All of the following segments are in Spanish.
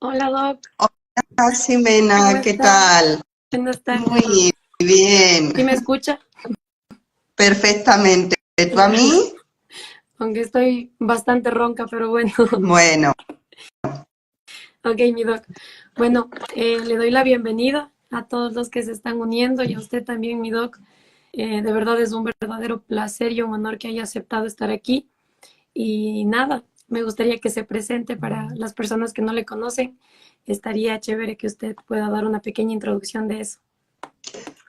Hola Doc, Hola, ¿cómo Ximena, ¿qué está? tal? Buenas tardes. Muy bien, ¿Sí me escucha? perfectamente. ¿Tú a mí? Aunque estoy bastante ronca, pero bueno. Bueno, Ok, mi Doc. Bueno, le doy la bienvenida a todos los que se están uniendo y a usted también, mi Doc. De verdad es un verdadero placer y un honor que haya aceptado estar aquí. Y nada, me gustaría que se presente para las personas que no le conocen. Estaría chévere que usted pueda dar una pequeña introducción de eso.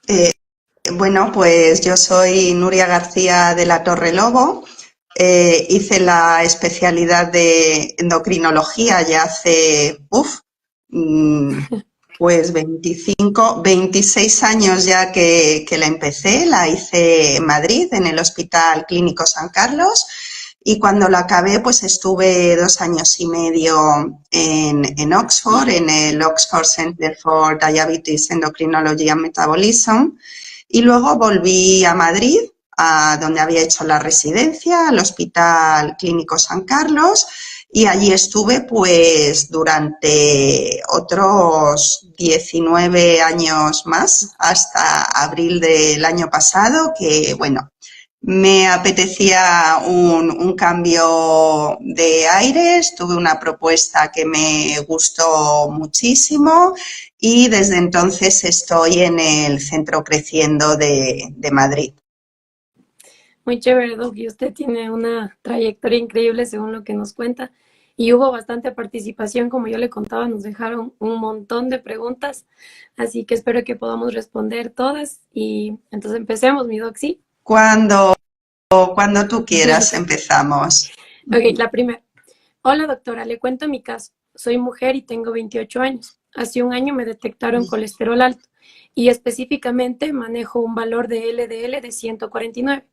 eh, bueno, pues yo soy Nuria García de la Torre Lobo. Hice la especialidad de endocrinología ya hace, pues 26 años ya que la empecé. La hice en Madrid, en el Hospital Clínico San Carlos. Y cuando la acabé, pues estuve 2 años y medio en Oxford, en el Oxford Center for Diabetes, Endocrinology and Metabolism. Y luego volví a Madrid, a donde había hecho la residencia, al Hospital Clínico San Carlos, y allí estuve pues durante otros 19 años más, hasta abril del año pasado, que bueno, me apetecía un cambio de aires, tuve una propuesta que me gustó muchísimo y desde entonces estoy en el Centro Creciendo de Madrid. Muy chévere, Doc, y usted tiene una trayectoria increíble según lo que nos cuenta. Y hubo bastante participación, como yo le contaba, nos dejaron un montón de preguntas, así que espero que podamos responder todas. Y entonces empecemos, mi Doc, ¿sí? Cuando tú quieras empezamos. Ok, la primera. Hola, doctora, le cuento mi caso. Soy mujer y tengo 28 años. Hace un año me detectaron colesterol alto y específicamente manejo un valor de LDL de 149,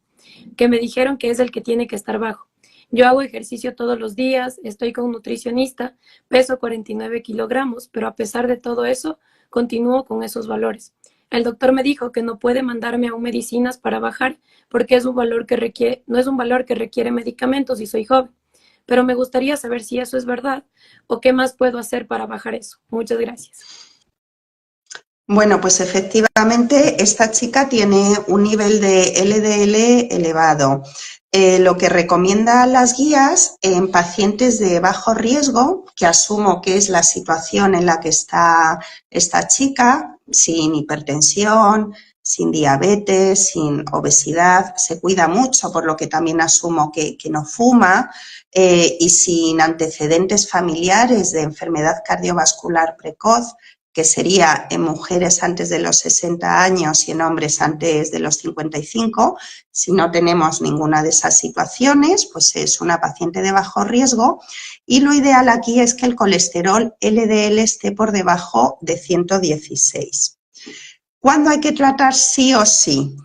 que me dijeron que es el que tiene que estar bajo. Yo hago ejercicio todos los días, estoy con un nutricionista, peso 49 kilogramos, pero a pesar de todo eso, continúo con esos valores. El doctor me dijo que no puede mandarme aún medicinas para bajar porque es un valor que requiere, no es un valor que requiere medicamentos y soy joven. Pero me gustaría saber si eso es verdad o qué más puedo hacer para bajar eso. Muchas gracias. Bueno, pues efectivamente esta chica tiene un nivel de LDL elevado. Lo que recomienda las guías en pacientes de bajo riesgo, que asumo que es la situación en la que está esta chica, sin hipertensión, sin diabetes, sin obesidad, se cuida mucho, por lo que también asumo que no fuma, y sin antecedentes familiares de enfermedad cardiovascular precoz, que sería en mujeres antes de los 60 años y en hombres antes de los 55. Si no tenemos ninguna de esas situaciones, pues es una paciente de bajo riesgo y lo ideal aquí es que el colesterol LDL esté por debajo de 116. ¿Cuándo hay que tratar sí o sí?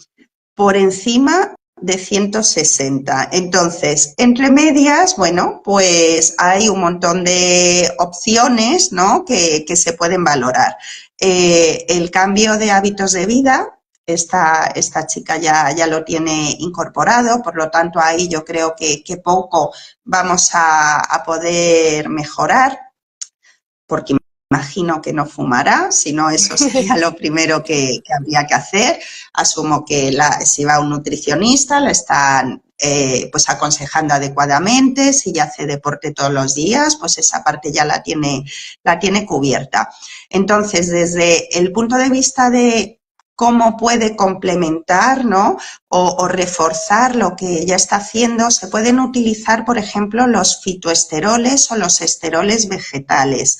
Por encima de 160. Entonces, entre medias, bueno, pues hay un montón de opciones, ¿no?, que se pueden valorar. El cambio de hábitos de vida, esta chica ya lo tiene incorporado, por lo tanto ahí yo creo que poco vamos a poder mejorar, porque imagino que no fumará, si no eso sería lo primero que habría que hacer. Asumo que si va a un nutricionista la están pues aconsejando adecuadamente, si ya hace deporte todos los días, pues esa parte ya la tiene cubierta. Entonces, desde el punto de vista de cómo puede complementar, ¿no?, o reforzar lo que ya está haciendo, se pueden utilizar, por ejemplo, los fitoesteroles o los esteroles vegetales,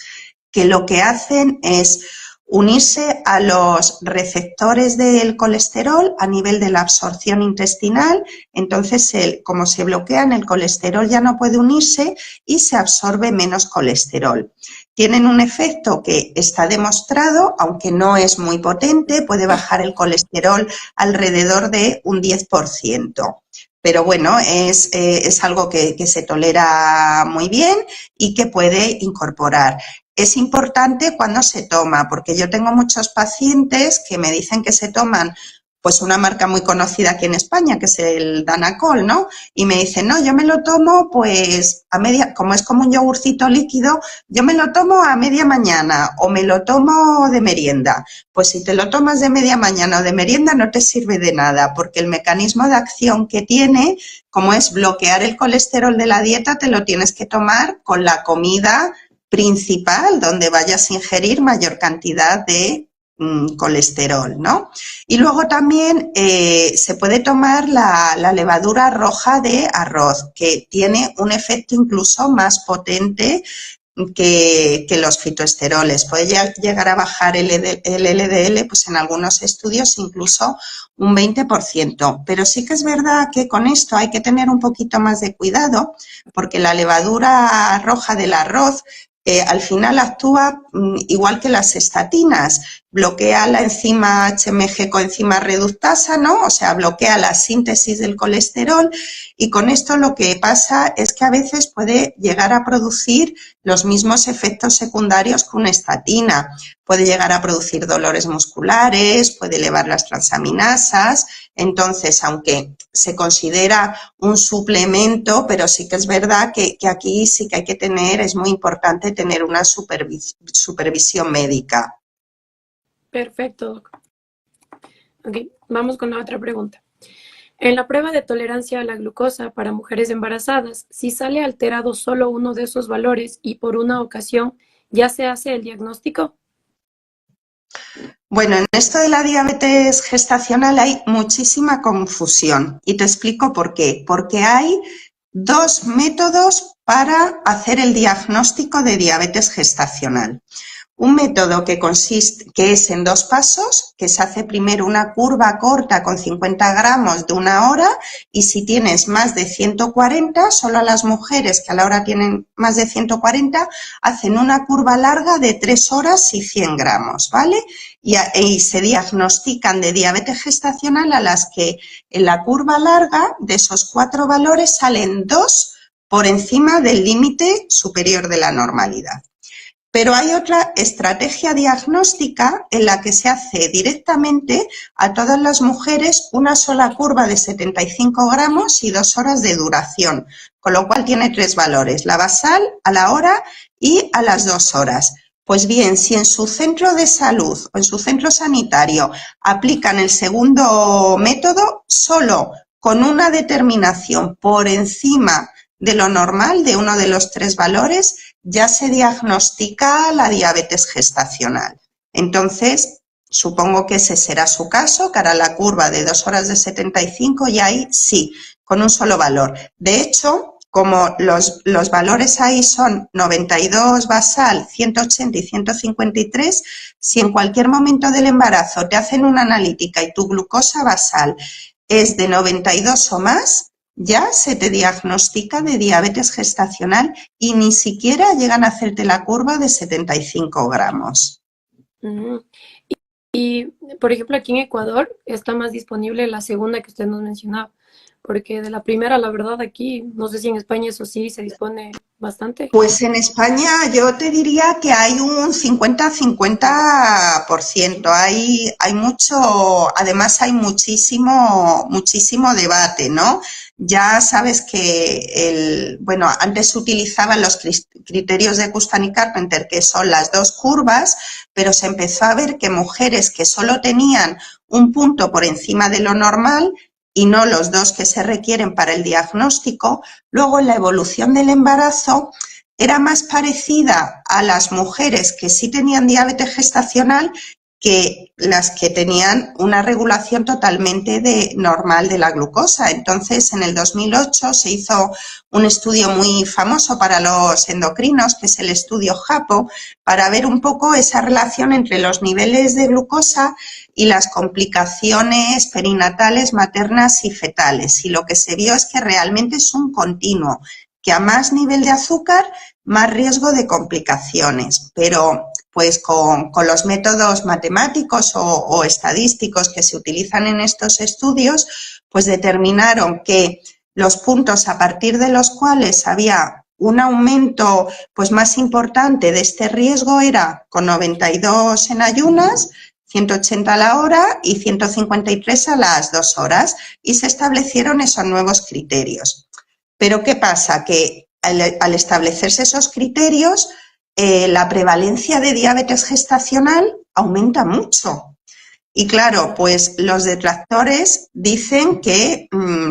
que lo que hacen es unirse a los receptores del colesterol a nivel de la absorción intestinal. Entonces, como se bloquean, el colesterol ya no puede unirse y se absorbe menos colesterol. Tienen un efecto que está demostrado, aunque no es muy potente, puede bajar el colesterol alrededor de un 10%. Pero bueno, es algo que se tolera muy bien y que puede incorporar. Es importante cuando se toma, porque yo tengo muchos pacientes que me dicen que se toman pues una marca muy conocida aquí en España, que es el Danacol, ¿no? Y me dice, no, yo me lo tomo pues a media, como es como un yogurcito líquido, yo me lo tomo a media mañana o me lo tomo de merienda. Pues si te lo tomas de media mañana o de merienda no te sirve de nada, porque el mecanismo de acción que tiene, como es bloquear el colesterol de la dieta, te lo tienes que tomar con la comida principal, donde vayas a ingerir mayor cantidad de colesterol, ¿no? Y luego también se puede tomar la levadura roja de arroz, que tiene un efecto incluso más potente que los fitoesteroles. Puede llegar a bajar el LDL, pues en algunos estudios incluso un 20%. Pero sí que es verdad que con esto hay que tener un poquito más de cuidado, porque la levadura roja del arroz al final actúa igual que las estatinas, bloquea la enzima HMG coenzima reductasa, ¿no? O sea, bloquea la síntesis del colesterol y con esto lo que pasa es que a veces puede llegar a producir los mismos efectos secundarios que una estatina. Puede llegar a producir dolores musculares, puede elevar las transaminasas. Entonces, aunque se considera un suplemento, pero sí que es verdad que aquí sí que hay que tener, es muy importante tener una supervisión médica. Perfecto, doc. Ok, vamos con la otra pregunta. En la prueba de tolerancia a la glucosa para mujeres embarazadas, si sale alterado solo uno de esos valores y por una ocasión, ¿ya se hace el diagnóstico? Bueno, en esto de la diabetes gestacional hay muchísima confusión y te explico por qué. Porque hay dos métodos para hacer el diagnóstico de diabetes gestacional. Un método que es en 2 pasos, que se hace primero una curva corta con 50 gramos de 1 hora y si tienes más de 140, solo a las mujeres que a la hora tienen más de 140, hacen una curva larga de 3 horas y 100 gramos, ¿vale? Y se diagnostican de diabetes gestacional a las que en la curva larga de esos 4 valores salen 2 por encima del límite superior de la normalidad. Pero hay otra estrategia diagnóstica en la que se hace directamente a todas las mujeres una sola curva de 75 gramos y 2 horas de duración, con lo cual tiene 3 valores, la basal, a la hora y a las 2 horas. Pues bien, si en su centro de salud o en su centro sanitario aplican el segundo método, solo con una determinación por encima de lo normal de uno de los 3 valores, ya se diagnostica la diabetes gestacional. Entonces, supongo que ese será su caso, que hará la curva de 2 horas de 75 y ahí sí, con un solo valor. De hecho, como los valores ahí son 92 basal, 180 y 153, si en cualquier momento del embarazo te hacen una analítica y tu glucosa basal es de 92 o más, ya se te diagnostica de diabetes gestacional y ni siquiera llegan a hacerte la curva de 75 gramos. Y, por ejemplo, aquí en Ecuador está más disponible la segunda que usted nos mencionaba, porque de la primera, la verdad, aquí, no sé si en España eso sí se dispone bastante. Pues en España yo te diría que hay un 50-50%. Hay mucho, además hay muchísimo debate, ¿no? Ya sabes que bueno, antes se utilizaban los criterios de Custan y Carpenter, que son las 2 curvas, pero se empezó a ver que mujeres que solo tenían un punto por encima de lo normal y no los 2 que se requieren para el diagnóstico, luego en la evolución del embarazo era más parecida a las mujeres que sí tenían diabetes gestacional que las que tenían una regulación totalmente normal de la glucosa. Entonces, en el 2008 se hizo un estudio muy famoso para los endocrinos, que es el estudio JAPO, para ver un poco esa relación entre los niveles de glucosa y las complicaciones perinatales, maternas y fetales. Y lo que se vio es que realmente es un continuo, que a más nivel de azúcar, más riesgo de complicaciones, pero pues con los métodos matemáticos o estadísticos que se utilizan en estos estudios, pues determinaron que los puntos a partir de los cuales había un aumento pues más importante de este riesgo era con 92 en ayunas, 180 a la hora y 153 a las 2 horas, y se establecieron esos nuevos criterios. Pero ¿qué pasa? Que al establecerse esos criterios, la prevalencia de diabetes gestacional aumenta mucho. Y claro, pues los detractores dicen que,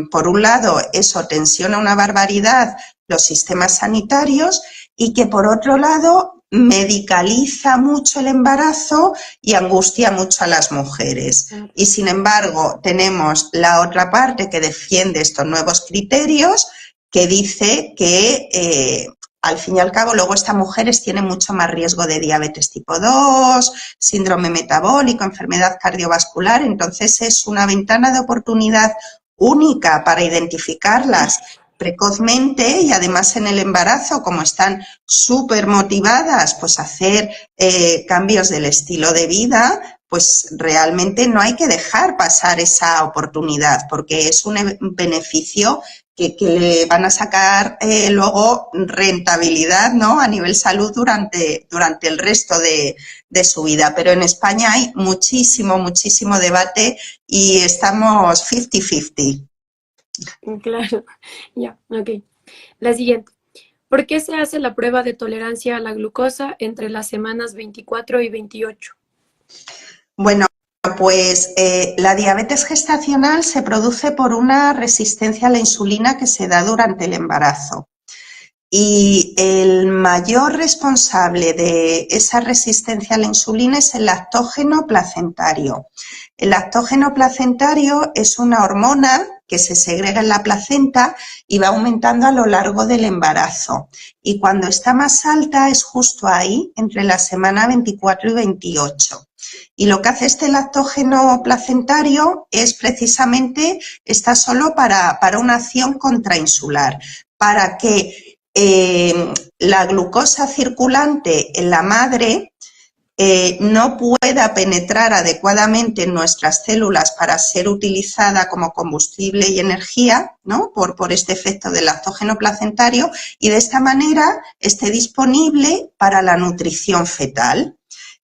por un lado, eso tensiona una barbaridad los sistemas sanitarios y que, por otro lado, medicaliza mucho el embarazo y angustia mucho a las mujeres. Y, sin embargo, tenemos la otra parte que defiende estos nuevos criterios, que dice que al fin y al cabo, luego estas mujeres tienen mucho más riesgo de diabetes tipo 2, síndrome metabólico, enfermedad cardiovascular. Entonces, es una ventana de oportunidad única para identificarlas precozmente, y además en el embarazo, como están súper motivadas, pues hacer cambios del estilo de vida, pues realmente no hay que dejar pasar esa oportunidad, porque es un beneficio que le van a sacar luego rentabilidad, ¿no?, a nivel salud durante el resto de su vida. Pero en España hay muchísimo debate y estamos 50-50. Claro, ya, ok. La siguiente. ¿Por qué se hace la prueba de tolerancia a la glucosa entre las semanas 24 y 28? Bueno, pues la diabetes gestacional se produce por una resistencia a la insulina que se da durante el embarazo. Y el mayor responsable de esa resistencia a la insulina es el lactógeno placentario. El lactógeno placentario es una hormona que se segrega en la placenta y va aumentando a lo largo del embarazo. Y cuando está más alta es justo ahí, entre la semana 24 y 28. Y lo que hace este lactógeno placentario es precisamente, está solo para una acción contrainsular, para que la glucosa circulante en la madre no pueda penetrar adecuadamente en nuestras células para ser utilizada como combustible y energía, ¿no?, por este efecto del lactógeno placentario, y de esta manera esté disponible para la nutrición fetal.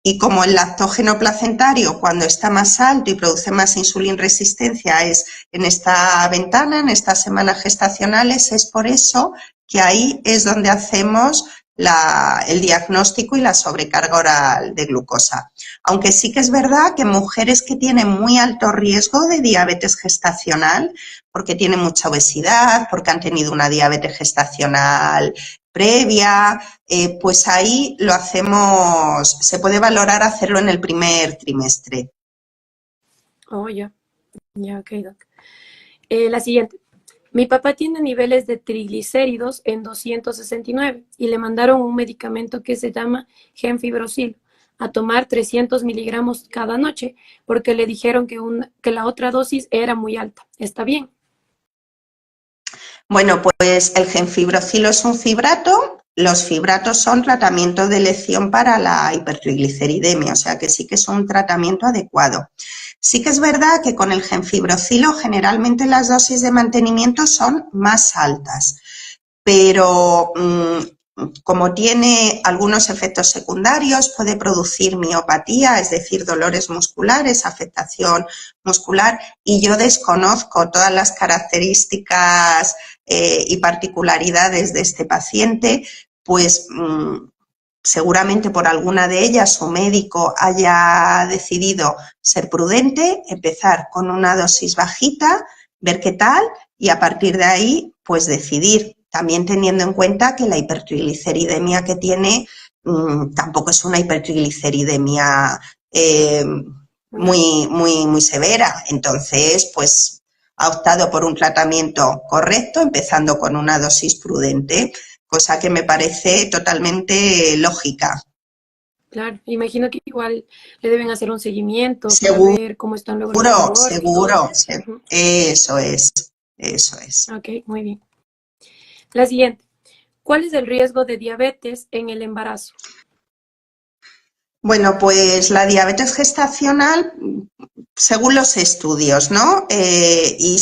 Y como el lactógeno placentario, cuando está más alto y produce más insulinresistencia, es en esta ventana, en estas semanas gestacionales, es por eso que ahí es donde hacemos el diagnóstico y la sobrecarga oral de glucosa. Aunque sí que es verdad que mujeres que tienen muy alto riesgo de diabetes gestacional, porque tienen mucha obesidad, porque han tenido una diabetes gestacional previa, pues ahí lo hacemos, se puede valorar hacerlo en el primer trimestre. Oh, ya, ok, doc. La siguiente. Mi papá tiene niveles de triglicéridos en 269 y le mandaron un medicamento que se llama Gemfibrocil a tomar 300 miligramos cada noche porque le dijeron que la otra dosis era muy alta. ¿Está bien? Bueno, pues el gemfibrocilo es un fibrato. Los fibratos son tratamientos de elección para la hipertrigliceridemia, o sea que sí que es un tratamiento adecuado. Sí que es verdad que con el gemfibrocilo generalmente las dosis de mantenimiento son más altas, pero como tiene algunos efectos secundarios, puede producir miopatía, es decir, dolores musculares, afectación muscular, y yo desconozco todas las características y particularidades de este paciente, pues seguramente por alguna de ellas su médico haya decidido ser prudente, empezar con una dosis bajita, ver qué tal y a partir de ahí pues decidir, también teniendo en cuenta que la hipertrigliceridemia que tiene tampoco es una hipertrigliceridemia muy severa. Entonces, pues ha optado por un tratamiento correcto, empezando con una dosis prudente, cosa que me parece totalmente lógica. Claro, imagino que igual le deben hacer un seguimiento para Seguro, ver cómo están luego los abortos y todo seguro, eso. Ujú. eso es, eso es. Ok, muy bien. La siguiente. ¿Cuál es el riesgo de diabetes en el embarazo? Bueno, pues la diabetes gestacional, según los estudios, ¿no? Y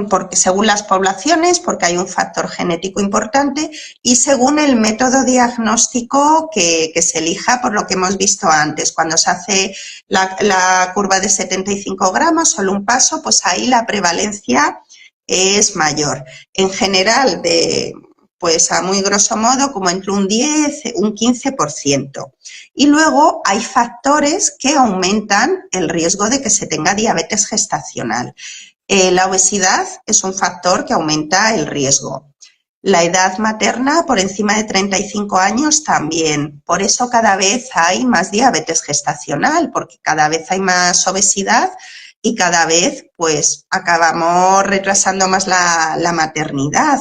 porque según las poblaciones, porque hay un factor genético importante, y según el método diagnóstico que se elija, por lo que hemos visto antes. Cuando se hace la curva de 75 gramos, solo un paso, pues ahí la prevalencia es mayor. En general, pues a muy grosso modo, como entre un 10, un 15%. Y luego hay factores que aumentan el riesgo de que se tenga diabetes gestacional. La obesidad es un factor que aumenta el riesgo. La edad materna por encima de 35 años también. Por eso cada vez hay más diabetes gestacional, porque cada vez hay más obesidad y cada vez pues acabamos retrasando más la maternidad.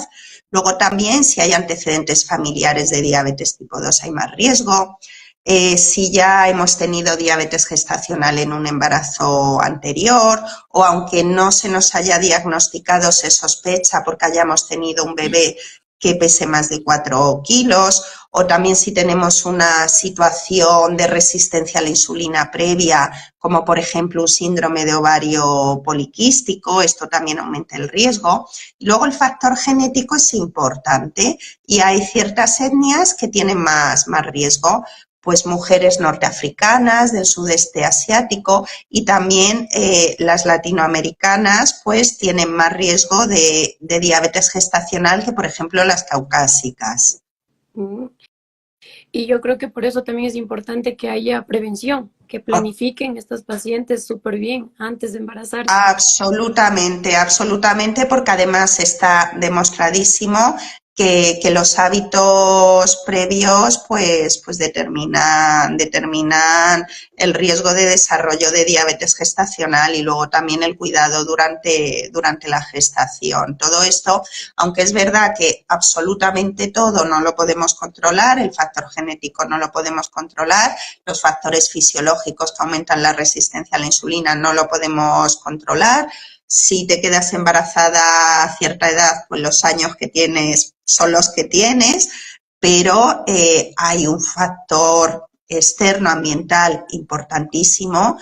Luego también si hay antecedentes familiares de diabetes tipo 2 hay más riesgo. Si ya hemos tenido diabetes gestacional en un embarazo anterior o aunque no se nos haya diagnosticado, se sospecha porque hayamos tenido un bebé que pese más de 4 kilos, o también si tenemos una situación de resistencia a la insulina previa, como por ejemplo un síndrome de ovario poliquístico, esto también aumenta el riesgo. Y luego el factor genético es importante y hay ciertas etnias que tienen más riesgo, pues mujeres norteafricanas, del sudeste asiático y también las latinoamericanas pues tienen más riesgo de diabetes gestacional que por ejemplo las caucásicas. Y yo creo que por eso también es importante que haya prevención, que planifiquen estos pacientes súper bien antes de embarazarse. Absolutamente, absolutamente, porque además está demostradísimo que los hábitos previos pues determinan el riesgo de desarrollo de diabetes gestacional y luego también el cuidado durante la gestación. Todo esto, aunque es verdad que absolutamente todo no lo podemos controlar, el factor genético no lo podemos controlar, los factores fisiológicos que aumentan la resistencia a la insulina no lo podemos controlar. Si te quedas embarazada a cierta edad, pues los años que tienes son los que tienes, pero hay un factor externo ambiental importantísimo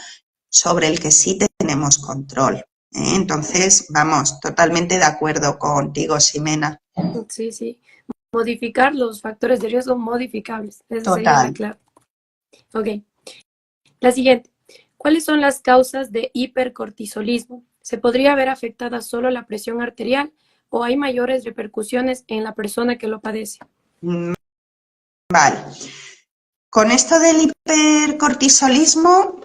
sobre el que sí tenemos control. Entonces, vamos, totalmente de acuerdo contigo, Ximena. Sí, sí. Modificar los factores de riesgo modificables. Esa sería la clave. Ok. La siguiente. ¿Cuáles son las causas de hipercortisolismo? ¿Se podría ver afectada solo la presión arterial o hay mayores repercusiones en la persona que lo padece? Vale. Con esto del hipercortisolismo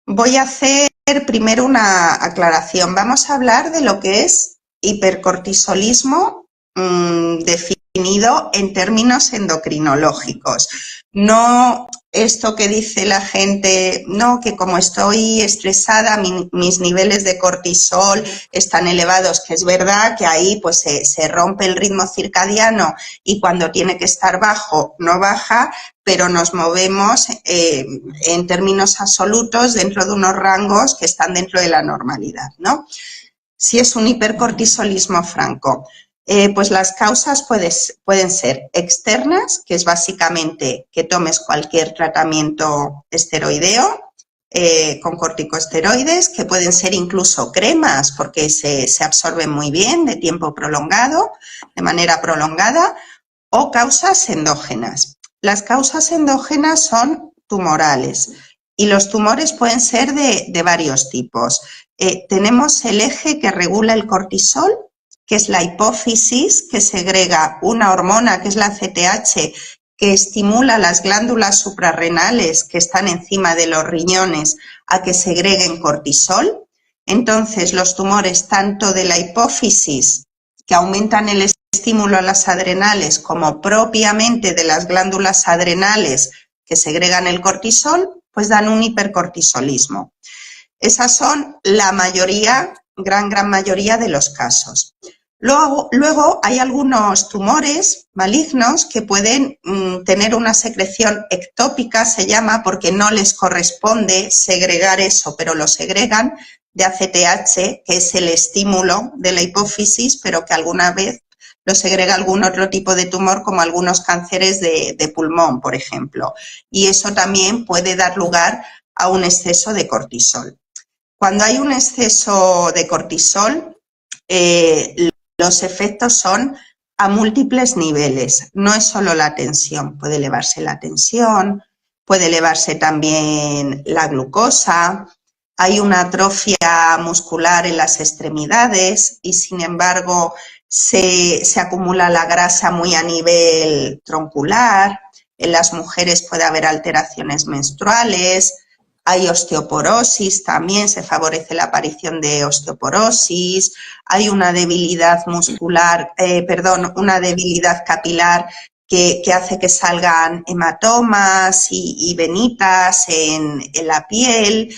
voy a hacer primero una aclaración. Vamos a hablar de lo que es hipercortisolismo definido en términos endocrinológicos. No esto que dice la gente, no, que como estoy estresada, mis niveles de cortisol están elevados, que es verdad que ahí pues se rompe el ritmo circadiano y cuando tiene que estar bajo no baja, pero nos movemos en términos absolutos dentro de unos rangos que están dentro de la normalidad, ¿no? Si es un hipercortisolismo franco, pues las causas pueden ser externas, que es básicamente que tomes cualquier tratamiento esteroideo con corticosteroides, que pueden ser incluso cremas porque se absorben muy bien de tiempo prolongado, de manera prolongada, o causas endógenas. Las causas endógenas son tumorales y los tumores pueden ser de varios tipos. Tenemos el eje que regula el cortisol, que es la hipófisis, que segrega una hormona que es la CTH, que estimula las glándulas suprarrenales que están encima de los riñones a que segreguen cortisol. Entonces, los tumores tanto de la hipófisis, que aumentan el estímulo a las adrenales, como propiamente de las glándulas adrenales que segregan el cortisol, pues dan un hipercortisolismo. Esas son la mayoría, gran mayoría de los casos. Luego hay algunos tumores malignos que pueden tener una secreción ectópica, se llama, porque no les corresponde segregar eso, pero lo segregan, de ACTH, que es el estímulo de la hipófisis, pero que alguna vez lo segrega algún otro tipo de tumor, como algunos cánceres de pulmón, por ejemplo. Y eso también puede dar lugar a un exceso de cortisol. Cuando hay un exceso de cortisol, los efectos son a múltiples niveles. No es solo la tensión, puede elevarse la tensión, puede elevarse también la glucosa, hay una atrofia muscular en las extremidades y, sin embargo, se acumula la grasa muy a nivel troncular. En las mujeres puede haber alteraciones menstruales, hay osteoporosis también, se favorece la aparición de osteoporosis, hay una debilidad muscular, una debilidad capilar que hace que salgan hematomas y venitas en la piel,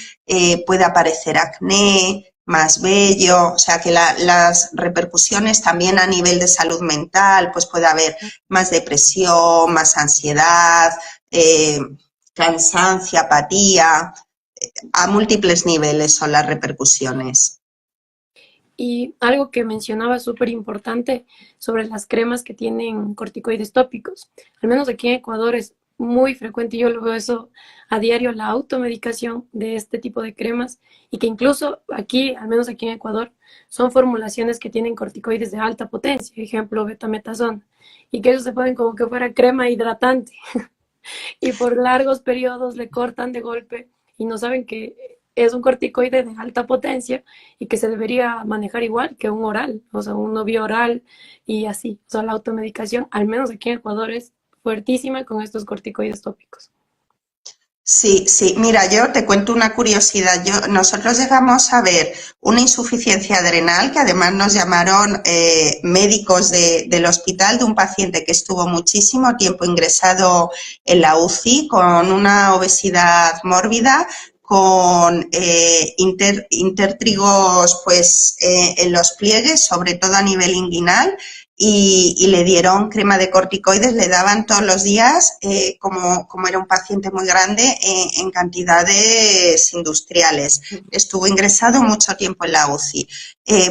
puede aparecer acné, más vello, o sea que las repercusiones también a nivel de salud mental, pues puede haber más depresión, más ansiedad, cansancio, apatía, a múltiples niveles son las repercusiones. Y algo que mencionaba súper importante sobre las cremas que tienen corticoides tópicos. Al menos aquí en Ecuador es muy frecuente, yo lo veo eso a diario, la automedicación de este tipo de cremas, y que incluso aquí, al menos aquí en Ecuador, son formulaciones que tienen corticoides de alta potencia, ejemplo, betametason, y que ellos se ponen como que fuera crema hidratante y por largos periodos le cortan de golpe y no saben que es un corticoide de alta potencia y que se debería manejar igual que un oral, o sea, un novio oral y así. O sea, la automedicación, al menos aquí en Ecuador, es fuertísima con estos corticoides tópicos. Sí, sí, mira, yo te cuento una curiosidad. Nosotros llegamos a ver una insuficiencia adrenal, que además nos llamaron médicos del hospital, de un paciente que estuvo muchísimo tiempo ingresado en la UCI con una obesidad mórbida, con intertrigos pues, en los pliegues, sobre todo a nivel inguinal, y le dieron crema de corticoides, le daban todos los días, como era un paciente muy grande, en cantidades industriales. Estuvo ingresado mucho tiempo en la UCI.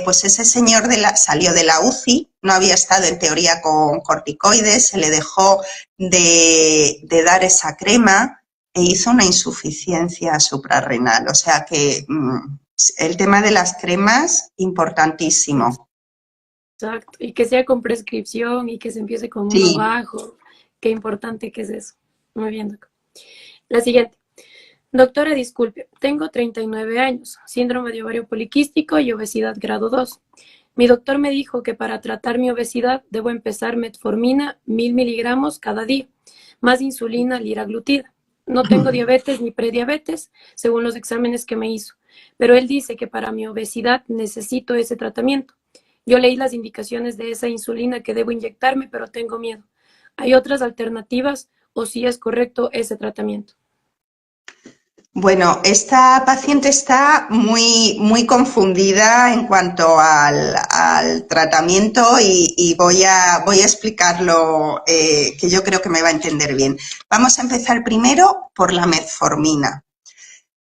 Pues ese señor salió de la UCI, no había estado en teoría con corticoides, se le dejó de dar esa crema e hizo una insuficiencia suprarrenal. O sea que el tema de las cremas, importantísimo. Exacto, y que sea con prescripción y que se empiece con uno Sí. bajo. Qué importante que es eso. Muy bien, doctor. La siguiente. Doctora, disculpe, tengo 39 años, síndrome de ovario poliquístico y obesidad grado 2. Mi doctor me dijo que para tratar mi obesidad debo empezar metformina 1000 miligramos cada día, más insulina liraglutida. No tengo diabetes ni prediabetes, según los exámenes que me hizo, pero él dice que para mi obesidad necesito ese tratamiento. Yo leí las indicaciones de esa insulina que debo inyectarme, pero tengo miedo. ¿Hay otras alternativas o si es correcto ese tratamiento? Bueno, esta paciente está muy confundida en cuanto al tratamiento y voy a explicarlo, que yo creo que me va a entender bien. Vamos a empezar primero por la metformina.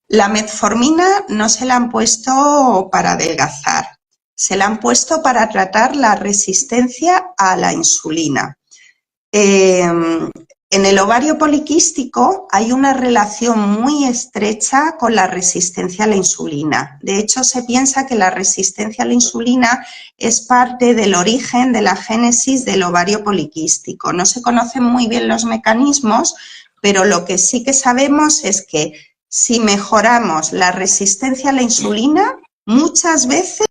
La metformina no se la han puesto para adelgazar, se la han puesto para tratar la resistencia a la insulina. En el ovario poliquístico hay una relación muy estrecha con la resistencia a la insulina. De hecho, se piensa que la resistencia a la insulina es parte del origen de la génesis del ovario poliquístico. No se conocen muy bien los mecanismos, pero lo que sí que sabemos es que si mejoramos la resistencia a la insulina, muchas veces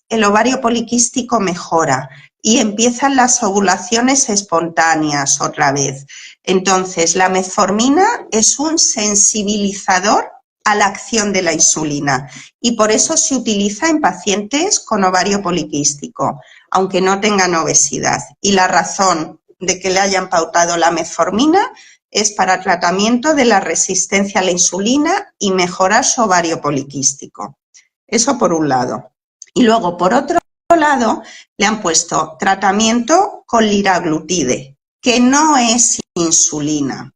el ovario poliquístico mejora y empiezan las ovulaciones espontáneas otra vez. Entonces, la metformina es un sensibilizador a la acción de la insulina y por eso se utiliza en pacientes con ovario poliquístico, aunque no tengan obesidad. Y la razón de que le hayan pautado la metformina es para tratamiento de la resistencia a la insulina y mejorar su ovario poliquístico. Eso por un lado. Y luego, por otro lado, le han puesto tratamiento con liraglutide, que no es insulina.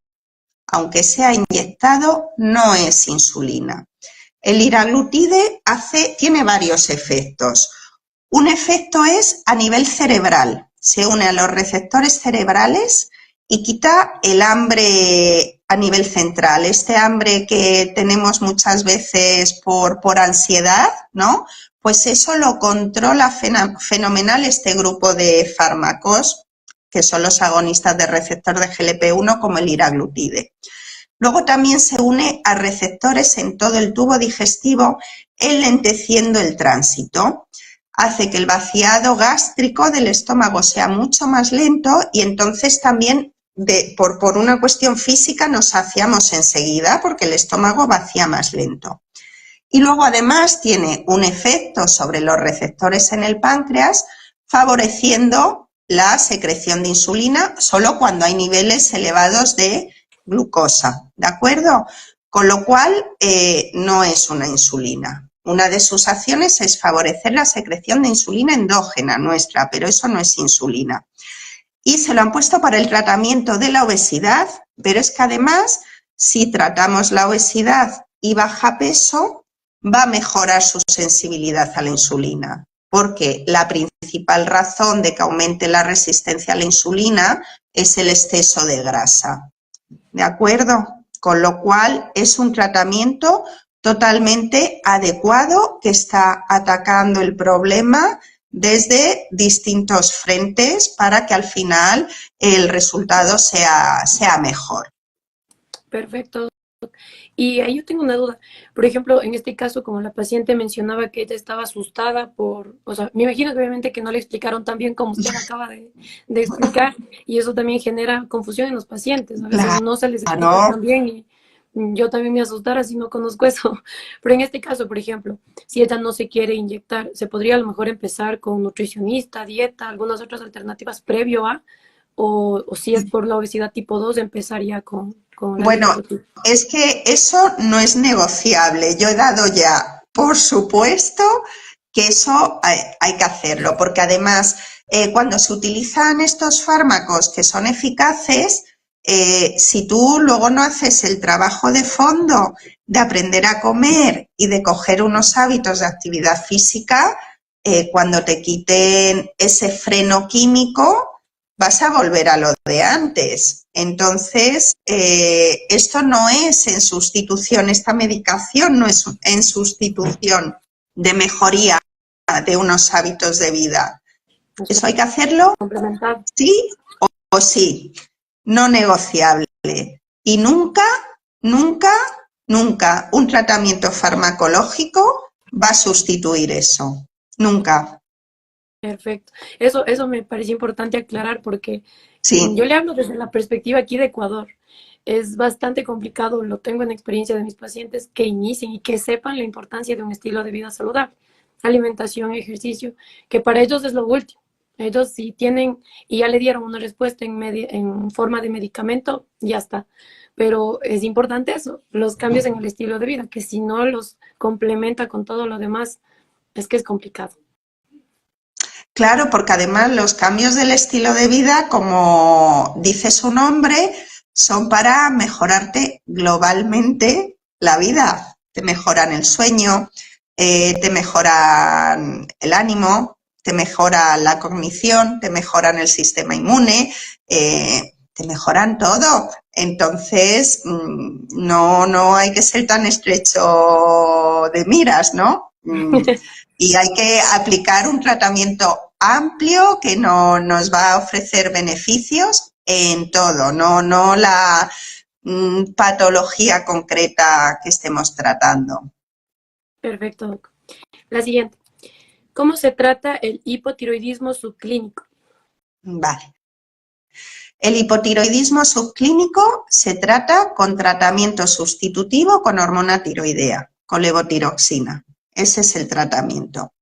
Aunque sea inyectado, no es insulina. El liraglutide tiene varios efectos. Un efecto es a nivel cerebral. se une a los receptores cerebrales y quita el hambre a nivel central, este hambre que tenemos muchas veces por ansiedad, ¿no? Pues eso lo controla fenomenal este grupo de fármacos, que son los agonistas de receptor de GLP-1, como el liraglutide. Luego también se une a receptores en todo el tubo digestivo, enlenteciendo el tránsito. Hace que el vaciado gástrico del estómago sea mucho más lento y entonces también por una cuestión física nos saciamos enseguida porque el estómago vacía más lento. Y luego además tiene un efecto sobre los receptores en el páncreas, favoreciendo la secreción de insulina solo cuando hay niveles elevados de glucosa, ¿de acuerdo? Con lo cual no es una insulina. Una de sus acciones es favorecer la secreción de insulina endógena nuestra, pero eso no es insulina. Y se lo han puesto para el tratamiento de la obesidad, pero es que además, si tratamos la obesidad y baja peso, va a mejorar su sensibilidad a la insulina, porque la principal razón de que aumente la resistencia a la insulina es el exceso de grasa. ¿De acuerdo? Con lo cual es un tratamiento totalmente adecuado que está atacando el problema desde distintos frentes para que al final el resultado sea mejor. Perfecto. Y ahí yo tengo una duda. Por ejemplo, en este caso, como la paciente mencionaba que ella estaba asustada o sea, me imagino que obviamente que no le explicaron tan bien como usted acaba de explicar, y eso también genera confusión en los pacientes. A veces no se les explica tan bien y yo también me asustara si no conozco eso. Pero en este caso, por ejemplo, si ella no se quiere inyectar, ¿se podría a lo mejor empezar con nutricionista, dieta, algunas otras alternativas previo a? O si es por la obesidad tipo 2, empezar ya con la Bueno, es que eso no es negociable. Yo he dado ya, por supuesto, que eso hay que hacerlo, porque además cuando se utilizan estos fármacos que son eficaces, si tú luego no haces el trabajo de fondo de aprender a comer y de coger unos hábitos de actividad física, cuando te quiten ese freno químico, vas a volver a lo de antes. Entonces, esto no es en sustitución, esta medicación no es en sustitución de mejoría de unos hábitos de vida. Eso hay que hacerlo sí o sí, no negociable. Y nunca, nunca, nunca un tratamiento farmacológico va a sustituir eso. Nunca. Perfecto. Eso me pareció importante aclarar porque sí. Yo le hablo desde la perspectiva aquí de Ecuador. Es bastante complicado, lo tengo en experiencia de mis pacientes, que inicien y que sepan la importancia de un estilo de vida saludable, alimentación, ejercicio, que para ellos es lo último. Ellos si tienen y ya le dieron una respuesta en forma de medicamento, ya está. Pero es importante eso, los cambios en el estilo de vida, que si no los complementa con todo lo demás, es que es complicado. Claro, porque además los cambios del estilo de vida, como dice su nombre, son para mejorarte globalmente la vida. Te mejoran el sueño, te mejoran el ánimo, te mejoran la cognición, te mejoran el sistema inmune, te mejoran todo. Entonces, no hay que ser tan estrecho de miras, ¿no? Y hay que aplicar un tratamiento amplio que nos va a ofrecer beneficios en todo, no la patología concreta que estemos tratando. Perfecto, Doc. La siguiente. ¿Cómo se trata el hipotiroidismo subclínico? Vale. El hipotiroidismo subclínico se trata con tratamiento sustitutivo con hormona tiroidea, con levotiroxina. Ese es el tratamiento.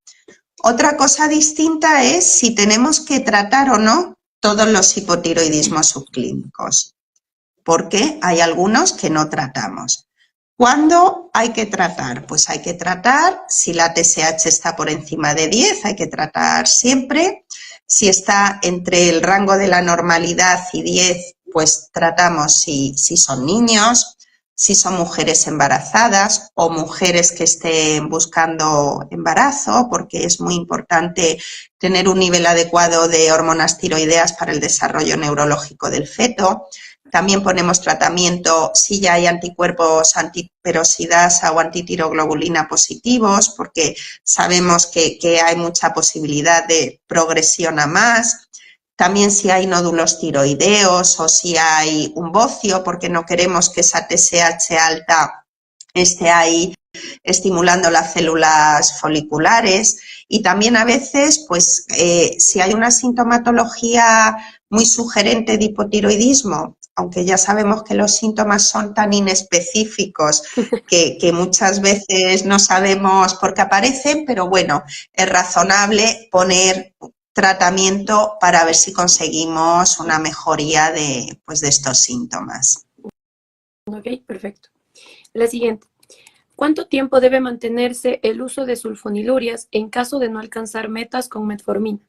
Otra cosa distinta es si tenemos que tratar o no todos los hipotiroidismos subclínicos, porque hay algunos que no tratamos. ¿Cuándo hay que tratar? Pues hay que tratar si la TSH está por encima de 10, hay que tratar siempre. Si está entre el rango de la normalidad y 10, pues tratamos si son niños. si son mujeres embarazadas o mujeres que estén buscando embarazo, porque es muy importante tener un nivel adecuado de hormonas tiroideas para el desarrollo neurológico del feto. También ponemos tratamiento si ya hay anticuerpos antiperoxidasa o antitiroglobulina positivos, porque sabemos que hay mucha posibilidad de progresión a más. También si hay nódulos tiroideos o si hay un bocio, porque no queremos que esa TSH alta esté ahí estimulando las células foliculares. Y también a veces, pues, si hay una sintomatología muy sugerente de hipotiroidismo, aunque ya sabemos que los síntomas son tan inespecíficos que muchas veces no sabemos por qué aparecen, pero bueno, es razonable poner tratamiento para ver si conseguimos una mejoría de estos síntomas. Ok, perfecto. La siguiente. ¿Cuánto tiempo debe mantenerse el uso de sulfonilurias en caso de no alcanzar metas con metformina?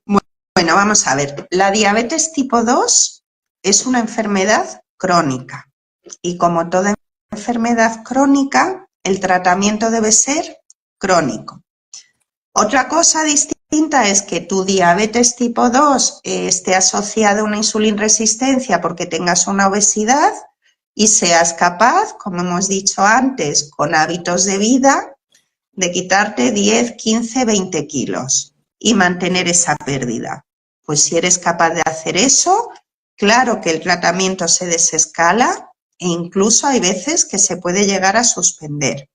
Bueno, vamos a ver. La diabetes tipo 2 es una enfermedad crónica y como toda enfermedad crónica, el tratamiento debe ser crónico. Otra cosa distinta es que tu diabetes tipo 2 esté asociada a una insulinresistencia porque tengas una obesidad y seas capaz, como hemos dicho antes, con hábitos de vida, de quitarte 10, 15, 20 kilos y mantener esa pérdida. Pues si eres capaz de hacer eso, claro que el tratamiento se desescala e incluso hay veces que se puede llegar a suspender.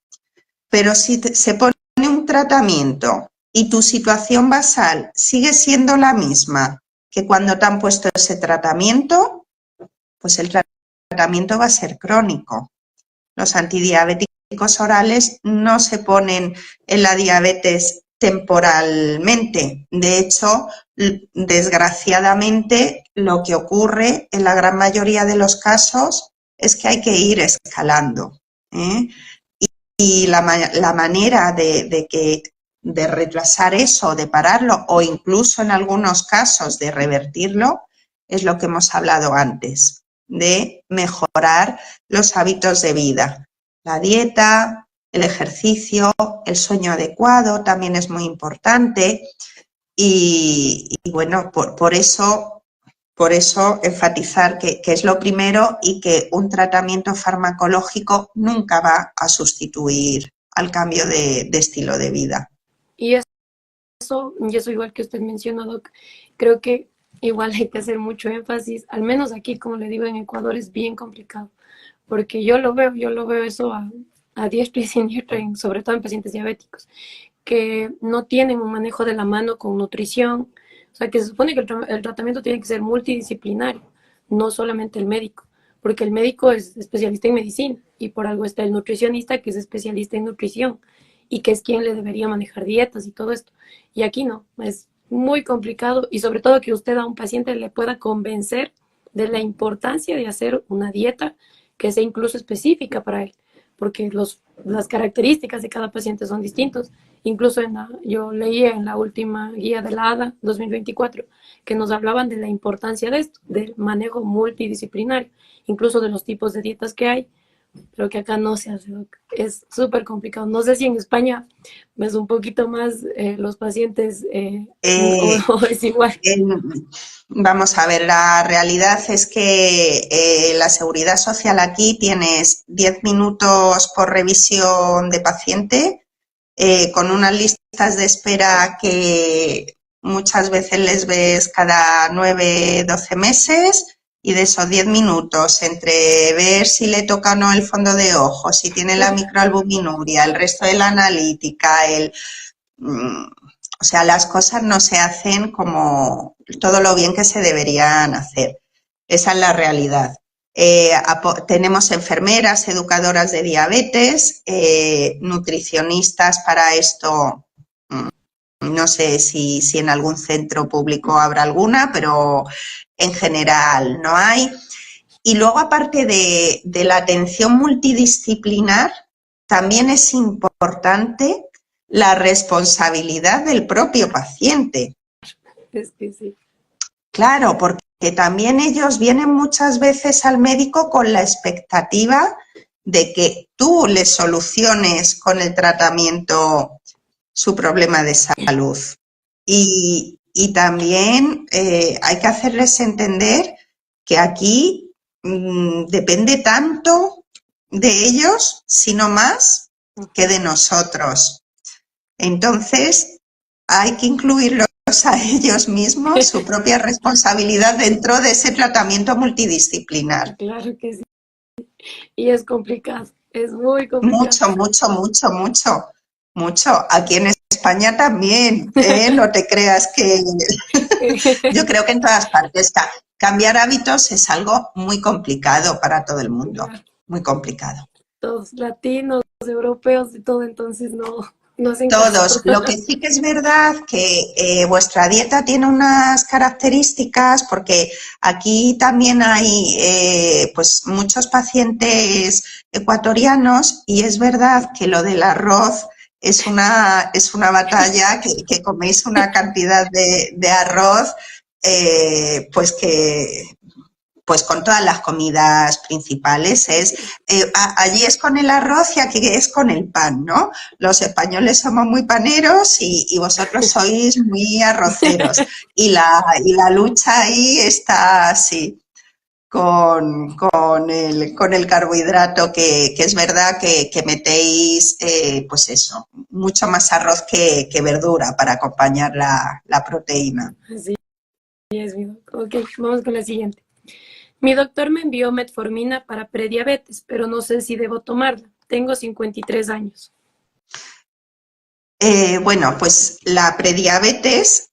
Pero si se pone un tratamiento y tu situación basal sigue siendo la misma que cuando te han puesto ese tratamiento, pues el tratamiento va a ser crónico. Los antidiabéticos orales no se ponen en la diabetes temporalmente. De hecho, desgraciadamente, lo que ocurre en la gran mayoría de los casos es que hay que ir escalando, ¿eh? Y la manera de retrasar eso, de pararlo o incluso en algunos casos de revertirlo es lo que hemos hablado antes, de mejorar los hábitos de vida. La dieta, el ejercicio, el sueño adecuado también es muy importante y bueno, por eso enfatizar que es lo primero y que un tratamiento farmacológico nunca va a sustituir al cambio de estilo de vida. Y eso igual que usted mencionó, Doc, creo que igual hay que hacer mucho énfasis, al menos aquí, como le digo, en Ecuador es bien complicado, porque yo lo veo eso a diestra y siniestra, sobre todo en pacientes diabéticos, que no tienen un manejo de la mano con nutrición, o sea, que se supone que el tratamiento tiene que ser multidisciplinario, no solamente el médico, porque el médico es especialista en medicina y por algo está el nutricionista que es especialista en nutrición y que es quien le debería manejar dietas y todo esto. Y aquí no, es muy complicado y sobre todo que usted a un paciente le pueda convencer de la importancia de hacer una dieta que sea incluso específica para él, porque las características de cada paciente son distintos. Incluso yo leía en la última guía de la ADA 2024 que nos hablaban de la importancia de esto, del manejo multidisciplinario, incluso de los tipos de dietas que hay, pero que acá no se hace, es súper complicado. No sé si en España es un poquito más los pacientes o es igual. Vamos a ver, la realidad es que la seguridad social aquí tienes 10 minutos por revisión de paciente, con unas listas de espera que muchas veces les ves cada 9, 12 meses y de esos 10 minutos entre ver si le toca o no el fondo de ojo, si tiene la microalbuminuria, el resto de la analítica, o sea, las cosas no se hacen como todo lo bien que se deberían hacer. Esa es la realidad. Tenemos enfermeras, educadoras de diabetes, nutricionistas para esto. No sé si en algún centro público habrá alguna, pero en general no hay. Y luego, aparte de la atención multidisciplinar, también es importante la responsabilidad del propio paciente. Es que sí. Claro, porque que también ellos vienen muchas veces al médico con la expectativa de que tú les soluciones con el tratamiento su problema de salud. Y también hay que hacerles entender que aquí depende tanto de ellos, sino más, que de nosotros. Entonces, hay que incluirlos a ellos mismos, su propia responsabilidad dentro de ese tratamiento multidisciplinar. Claro que sí. Y es complicado, es muy complicado. Mucho, mucho, mucho, mucho, mucho. Aquí en España también, ¿eh? No te creas que... Yo creo que en todas partes cambiar hábitos es algo muy complicado para todo el mundo, muy complicado. Todos latinos, europeos y todo, entonces no hacen Todos. caso. Lo que sí que es verdad que vuestra dieta tiene unas características, porque aquí también hay pues muchos pacientes ecuatorianos, y es verdad que lo del arroz es una batalla, que coméis una cantidad de arroz pues que pues con todas las comidas principales. Allí es con el arroz y aquí es con el pan, ¿no? Los españoles somos muy paneros y vosotros sois muy arroceros. Y la lucha ahí está así, con el carbohidrato, que es verdad que metéis, pues eso, mucho más arroz que verdura para acompañar la proteína. Así es, mi doc. Ok, vamos con la siguiente. Mi doctor me envió metformina para prediabetes, pero no sé si debo tomarla. Tengo 53 años. Bueno, pues la prediabetes,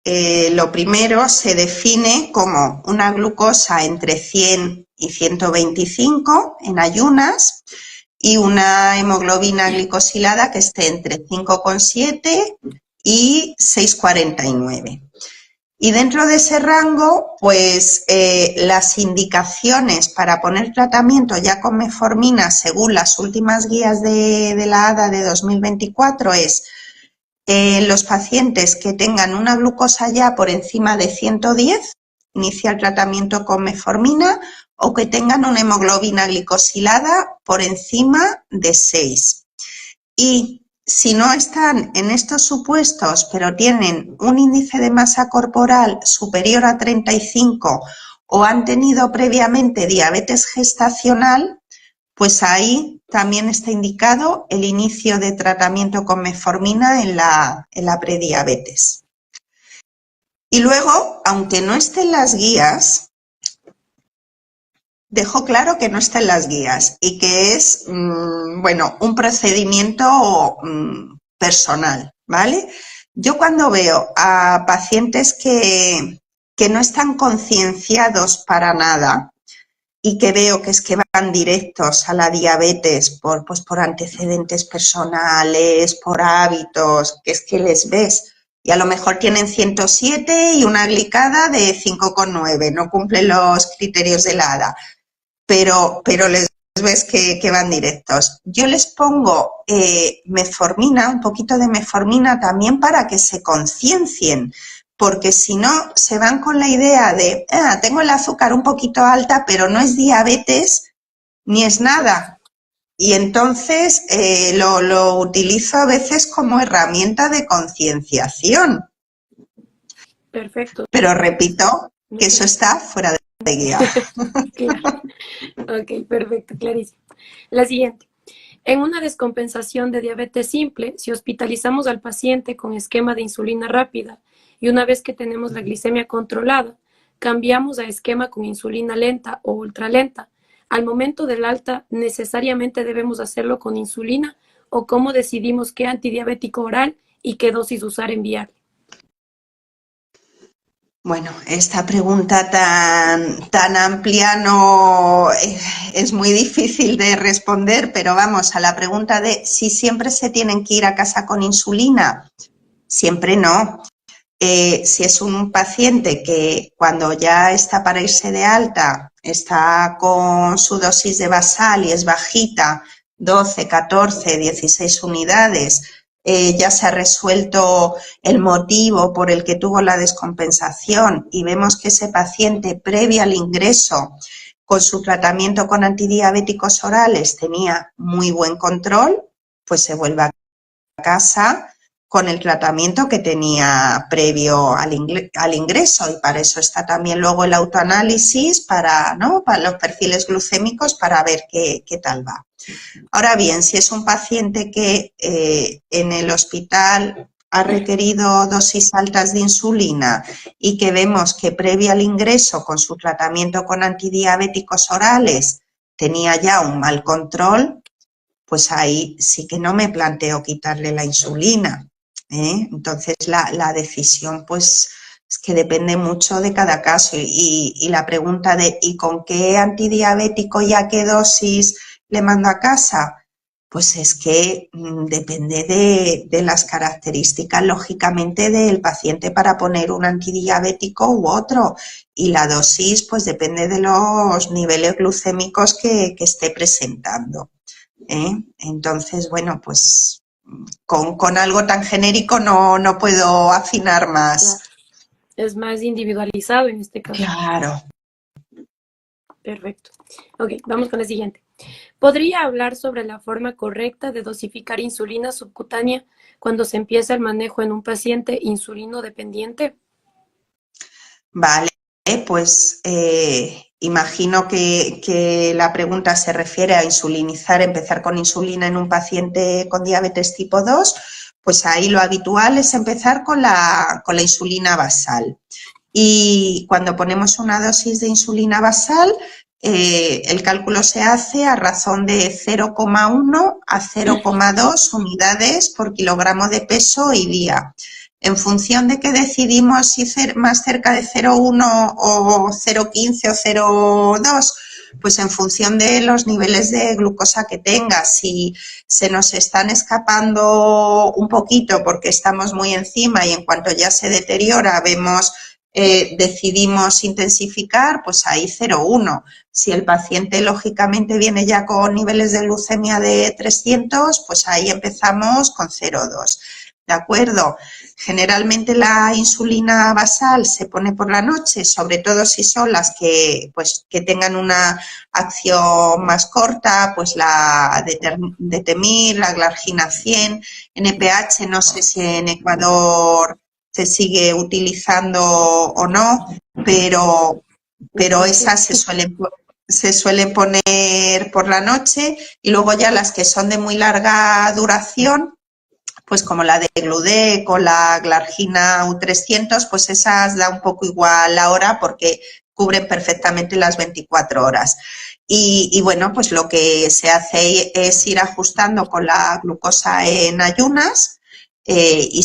lo primero se define como una glucosa entre 100 y 125 en ayunas y una hemoglobina glicosilada que esté entre 5,7 y 6,49. Y dentro de ese rango, pues las indicaciones para poner tratamiento ya con metformina, según las últimas guías de la ADA de 2024, es los pacientes que tengan una glucosa ya por encima de 110, inicia el tratamiento con metformina, o que tengan una hemoglobina glicosilada por encima de 6. Y si no están en estos supuestos, pero tienen un índice de masa corporal superior a 35 o han tenido previamente diabetes gestacional, pues ahí también está indicado el inicio de tratamiento con metformina en la prediabetes. Y luego, aunque no estén las guías, dejo claro que no está en las guías y que es, bueno, un procedimiento personal, ¿vale? Yo cuando veo a pacientes que no están concienciados para nada y que veo que es que van directos a la diabetes pues por antecedentes personales, por hábitos, que es que les ves y a lo mejor tienen 107 y una glicada de 5,9, no cumplen los criterios de la ADA. Pero les ves que van directos. Yo les pongo metformina, un poquito de metformina también para que se conciencien, porque si no se van con la idea de, tengo el azúcar un poquito alta, pero no es diabetes ni es nada. Y entonces lo utilizo a veces como herramienta de concienciación. Perfecto. Pero repito que eso está fuera de guía. Claro. Ok, perfecto, clarísimo. La siguiente. En una descompensación de diabetes simple, si hospitalizamos al paciente con esquema de insulina rápida y una vez que tenemos la glicemia controlada, cambiamos a esquema con insulina lenta o ultralenta, al momento del alta, ¿necesariamente debemos hacerlo con insulina o cómo decidimos qué antidiabético oral y qué dosis usar en vial? Bueno, esta pregunta tan amplia no es muy difícil de responder, pero vamos a la pregunta de si siempre se tienen que ir a casa con insulina. Siempre no. Si es un paciente que cuando ya está para irse de alta está con su dosis de basal y es bajita, 12, 14, 16 unidades, ya se ha resuelto el motivo por el que tuvo la descompensación y vemos que ese paciente previo al ingreso con su tratamiento con antidiabéticos orales tenía muy buen control, pues se vuelve a casa con el tratamiento que tenía previo al ingreso, y para eso está también luego el autoanálisis para los perfiles glucémicos para ver qué tal va. Ahora bien, si es un paciente que en el hospital ha requerido dosis altas de insulina y que vemos que previo al ingreso con su tratamiento con antidiabéticos orales tenía ya un mal control, pues ahí sí que no me planteo quitarle la insulina, ¿eh? Entonces la decisión pues es que depende mucho de cada caso y la pregunta de ¿y con qué antidiabético y a qué dosis le mando a casa? Pues es que depende de las características, lógicamente, del paciente para poner un antidiabético u otro, y la dosis pues depende de los niveles glucémicos que esté presentando, ¿eh? Entonces, bueno, pues con algo tan genérico no puedo afinar más. Claro. Es más individualizado en este caso. Claro. Perfecto. Ok, vamos con la siguiente. ¿Podría hablar sobre la forma correcta de dosificar insulina subcutánea cuando se empieza el manejo en un paciente insulino dependiente? Vale, pues imagino que la pregunta se refiere a insulinizar, empezar con insulina en un paciente con diabetes tipo 2, pues ahí lo habitual es empezar con la insulina basal. Y cuando ponemos una dosis de insulina basal, el cálculo se hace a razón de 0,1 a 0,2 unidades por kilogramo de peso y día. En función de que decidimos si más cerca de 0,1 o 0,15 o 0,2, pues en función de los niveles de glucosa que tenga. Si se nos están escapando un poquito porque estamos muy encima y en cuanto ya se deteriora vemos decidimos intensificar, pues ahí 0,1. Si el paciente lógicamente viene ya con niveles de glucemia de 300, pues ahí empezamos con 0,2. ¿De acuerdo? Generalmente la insulina basal se pone por la noche, sobre todo si son las que tengan una acción más corta, pues la Detemir, la Glargina 100, NPH, no sé si en Ecuador se sigue utilizando o no, pero esas se suelen poner por la noche, y luego ya las que son de muy larga duración, pues como la de Gludec o la Glargina U300, pues esas da un poco igual la hora porque cubren perfectamente las 24 horas. Y bueno, pues lo que se hace es ir ajustando con la glucosa en ayunas, y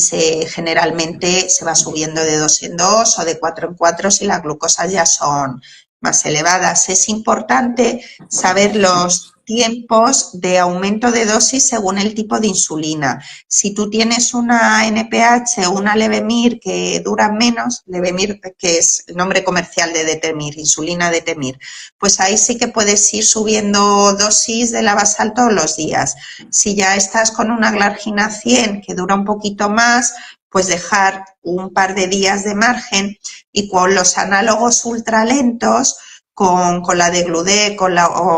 generalmente se va subiendo de 2 en 2 o de 4 en 4 si las glucosas ya son más elevadas. Es importante saber los tiempos de aumento de dosis según el tipo de insulina. Si tú tienes una NPH o una Levemir que duran menos, Levemir, que es el nombre comercial de Detemir, insulina Detemir, pues ahí sí que puedes ir subiendo dosis de la basal todos los días. Si ya estás con una Glargina 100 que dura un poquito más, pues dejar un par de días de margen, y con los análogos ultralentos, con la de Gludec o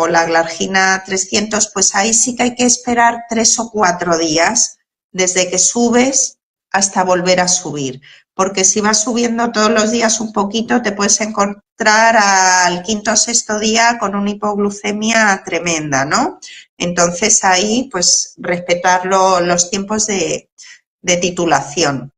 la Glargina 300, pues ahí sí que hay que esperar 3 o 4 días desde que subes hasta volver a subir, porque si vas subiendo todos los días un poquito te puedes encontrar al quinto o sexto día con una hipoglucemia tremenda, ¿no? Entonces ahí pues respetar los tiempos de titulación.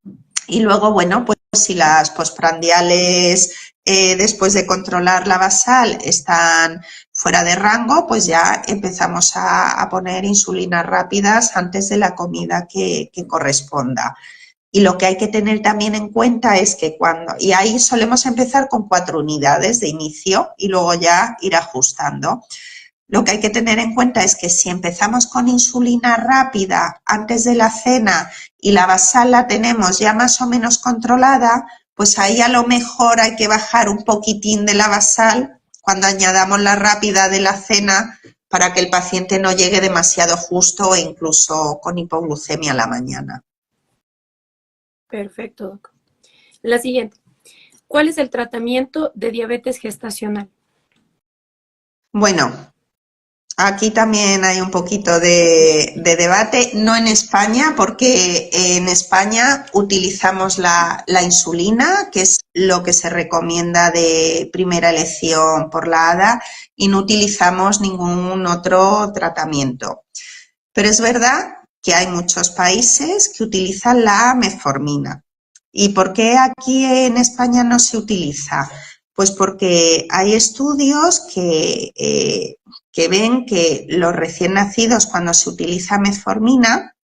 Y luego, bueno, pues si las postprandiales después de controlar la basal están fuera de rango, pues ya empezamos a poner insulinas rápidas antes de la comida que corresponda. Y lo que hay que tener también en cuenta es que y ahí solemos empezar con 4 unidades de inicio y luego ya ir ajustando. Lo que hay que tener en cuenta es que si empezamos con insulina rápida antes de la cena y la basal la tenemos ya más o menos controlada, pues ahí a lo mejor hay que bajar un poquitín de la basal cuando añadamos la rápida de la cena para que el paciente no llegue demasiado justo o incluso con hipoglucemia a la mañana. Perfecto, doc. La siguiente. ¿Cuál es el tratamiento de diabetes gestacional? Bueno, aquí también hay un poquito de debate, no en España, porque en España utilizamos la insulina, que es lo que se recomienda de primera elección por la ADA, y no utilizamos ningún otro tratamiento. Pero es verdad que hay muchos países que utilizan la metformina. ¿Y por qué aquí en España no se utiliza? Pues porque hay estudios que ven que los recién nacidos, cuando se utiliza metformina,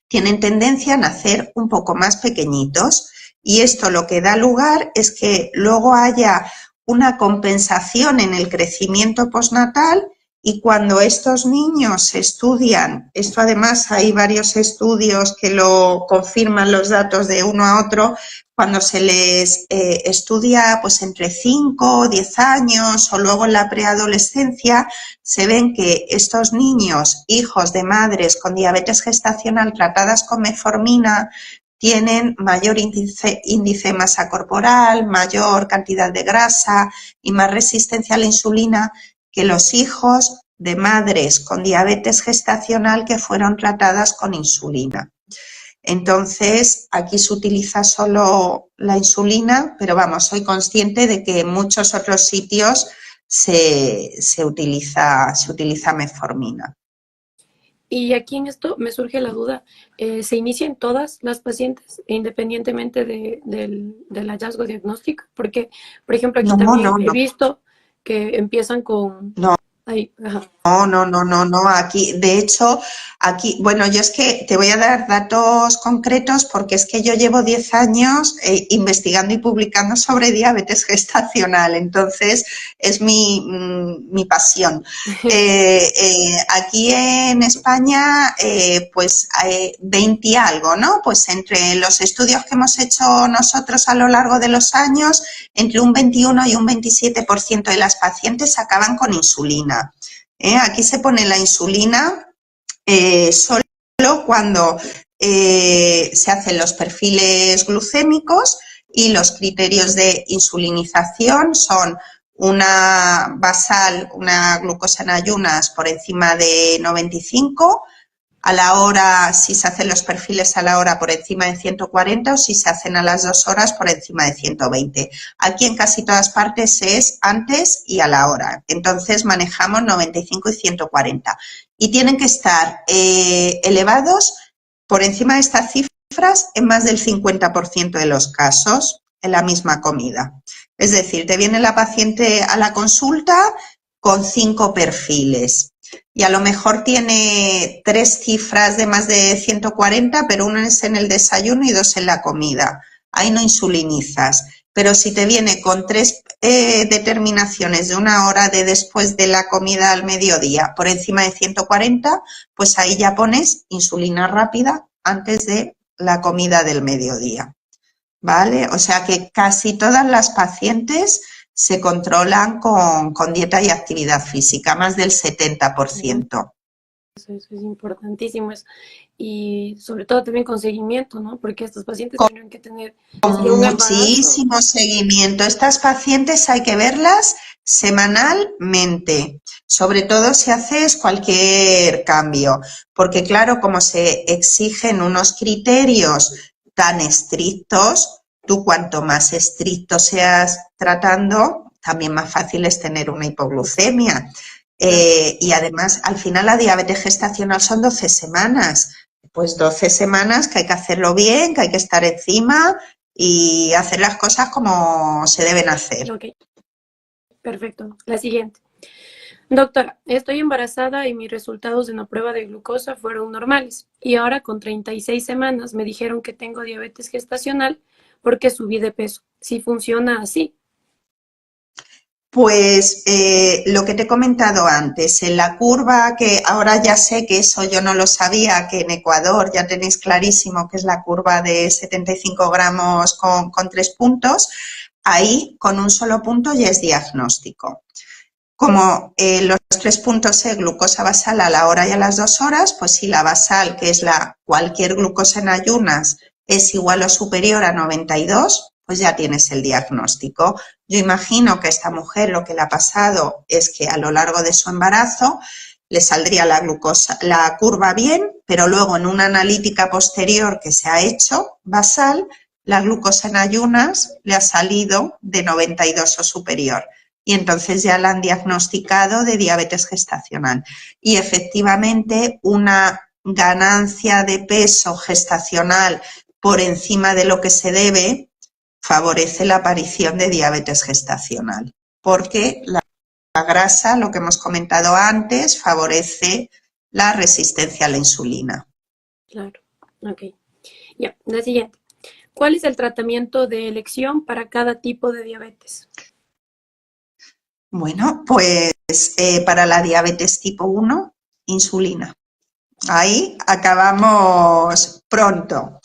tienen tendencia a nacer un poco más pequeñitos, y esto lo que da lugar es que luego haya una compensación en el crecimiento postnatal, y cuando estos niños se estudian, esto además hay varios estudios que lo confirman los datos de uno a otro, cuando se les estudia pues entre 5 o 10 años o luego en la preadolescencia, se ven que estos niños, hijos de madres con diabetes gestacional tratadas con metformina, tienen mayor índice de masa corporal, mayor cantidad de grasa y más resistencia a la insulina que los hijos de madres con diabetes gestacional que fueron tratadas con insulina. Entonces, aquí se utiliza solo la insulina, pero vamos, soy consciente de que en muchos otros sitios se utiliza metformina. Y aquí en esto me surge la duda, ¿se inician todas las pacientes independientemente del hallazgo diagnóstico? Porque, por ejemplo, aquí también he visto que empiezan con... No. Ay, ajá. No, aquí, de hecho, aquí, bueno, yo es que te voy a dar datos concretos porque es que yo llevo 10 años investigando y publicando sobre diabetes gestacional, entonces es mi pasión. Aquí en España, pues 20 y algo, ¿no? Pues entre los estudios que hemos hecho nosotros a lo largo de los años, entre un 21 y un 27% de las pacientes acaban con insulina. Aquí se pone la insulina solo cuando se hacen los perfiles glucémicos, y los criterios de insulinización son una basal, una glucosa en ayunas por encima de 95, a la hora, si se hacen los perfiles a la hora, por encima de 140, o si se hacen a las 2 horas por encima de 120. Aquí en casi todas partes es antes y a la hora, entonces manejamos 95 y 140. Y tienen que estar elevados por encima de estas cifras en más del 50% de los casos en la misma comida. Es decir, te viene la paciente a la consulta con 5 perfiles. Y a lo mejor tiene 3 cifras de más de 140, pero una es en el desayuno y 2 en la comida. Ahí no insulinizas. Pero si te viene con 3 determinaciones de 1 hora de después de la comida al mediodía por encima de 140, pues ahí ya pones insulina rápida antes de la comida del mediodía. ¿Vale? O sea que casi todas las pacientes se controlan con dieta y actividad física, más del 70%. Eso es importantísimo. Y sobre todo también con seguimiento, ¿no? Porque estos pacientes tienen que tener muchísimo seguimiento. Estas pacientes hay que verlas semanalmente, sobre todo si haces cualquier cambio, porque claro, como se exigen unos criterios tan estrictos, tú cuanto más estricto seas tratando, también más fácil es tener una hipoglucemia. Y además, al final la diabetes gestacional son 12 semanas. Pues 12 semanas que hay que hacerlo bien, que hay que estar encima y hacer las cosas como se deben hacer. Ok, perfecto. La siguiente. Doctora, estoy embarazada y mis resultados de una prueba de glucosa fueron normales. Y ahora con 36 semanas me dijeron que tengo diabetes gestacional porque subí de peso. ¿Sí funciona así? Pues lo que te he comentado antes, en la curva, que ahora ya sé que eso yo no lo sabía, que en Ecuador ya tenéis clarísimo que es la curva de 75 gramos con 3 puntos, ahí con un solo punto ya es diagnóstico. como los 3 puntos es glucosa basal a la hora y a las 2 horas, pues si la basal, que es cualquier glucosa en ayunas, es igual o superior a 92, pues ya tienes el diagnóstico. Yo imagino que a esta mujer lo que le ha pasado es que a lo largo de su embarazo le saldría la curva bien, pero luego en una analítica posterior que se ha hecho basal, la glucosa en ayunas le ha salido de 92 o superior. Y entonces ya la han diagnosticado de diabetes gestacional. Y efectivamente una ganancia de peso gestacional por encima de lo que se debe favorece la aparición de diabetes gestacional, porque la grasa, lo que hemos comentado antes, favorece la resistencia a la insulina. Claro, ok. Ya, la siguiente. ¿Cuál es el tratamiento de elección para cada tipo de diabetes? Bueno, pues para la diabetes tipo 1, insulina. Ahí acabamos pronto.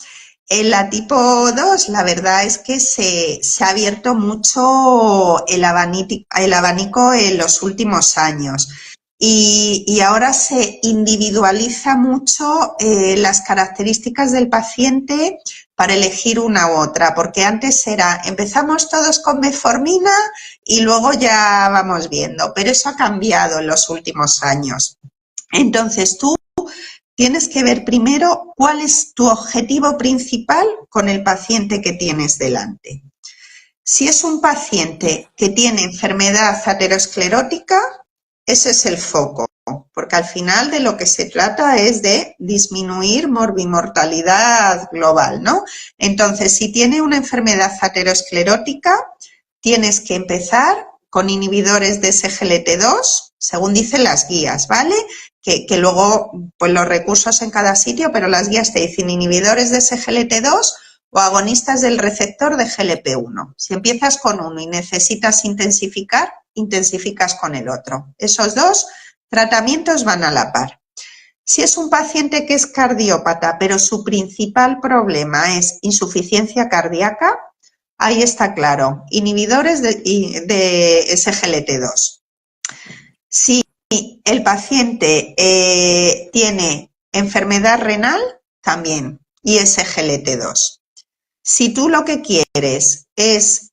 En la tipo 2, la verdad es que se ha abierto mucho el abanico en los últimos años y ahora se individualiza mucho las características del paciente para elegir una u otra, porque antes empezamos todos con metformina y luego ya vamos viendo, pero eso ha cambiado en los últimos años. Entonces tú tienes que ver primero cuál es tu objetivo principal con el paciente que tienes delante. Si es un paciente que tiene enfermedad aterosclerótica, ese es el foco, porque al final de lo que se trata es de disminuir morbimortalidad global, ¿no? Entonces, si tiene una enfermedad aterosclerótica, tienes que empezar con inhibidores de SGLT2, según dicen las guías, ¿vale? Que luego, pues los recursos en cada sitio, pero las guías te dicen inhibidores de SGLT2 o agonistas del receptor de GLP-1. Si empiezas con uno y necesitas intensificar, intensificas con el otro. Esos dos tratamientos van a la par. Si es un paciente que es cardiópata, pero su principal problema es insuficiencia cardíaca, ahí está claro, inhibidores de SGLT2. Si el paciente tiene enfermedad renal, también, y SGLT2. Si tú lo que quieres es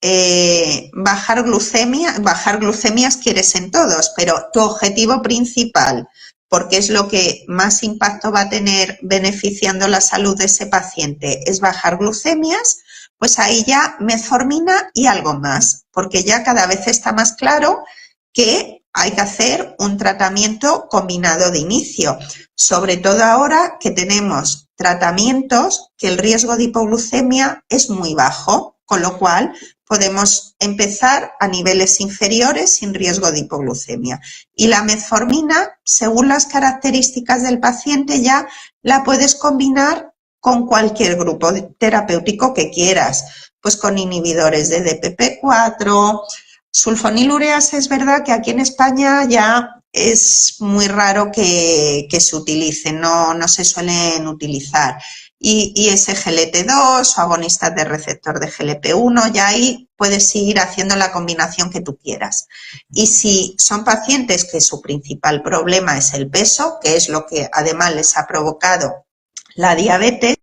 bajar glucemias quieres en todos, pero tu objetivo principal, porque es lo que más impacto va a tener beneficiando la salud de ese paciente, es bajar glucemias, pues ahí ya metformina y algo más, porque ya cada vez está más claro que hay que hacer un tratamiento combinado de inicio, sobre todo ahora que tenemos tratamientos que el riesgo de hipoglucemia es muy bajo, con lo cual podemos empezar a niveles inferiores sin riesgo de hipoglucemia. Y la metformina, según las características del paciente, ya la puedes combinar con cualquier grupo terapéutico que quieras, pues con inhibidores de DPP4, sulfonilureas. Es verdad que aquí en España ya es muy raro que se utilicen, no se suelen utilizar. Y SGLT2 o agonistas de receptor de GLP-1, ya ahí puedes ir haciendo la combinación que tú quieras. Y si son pacientes que su principal problema es el peso, que es lo que además les ha provocado la diabetes,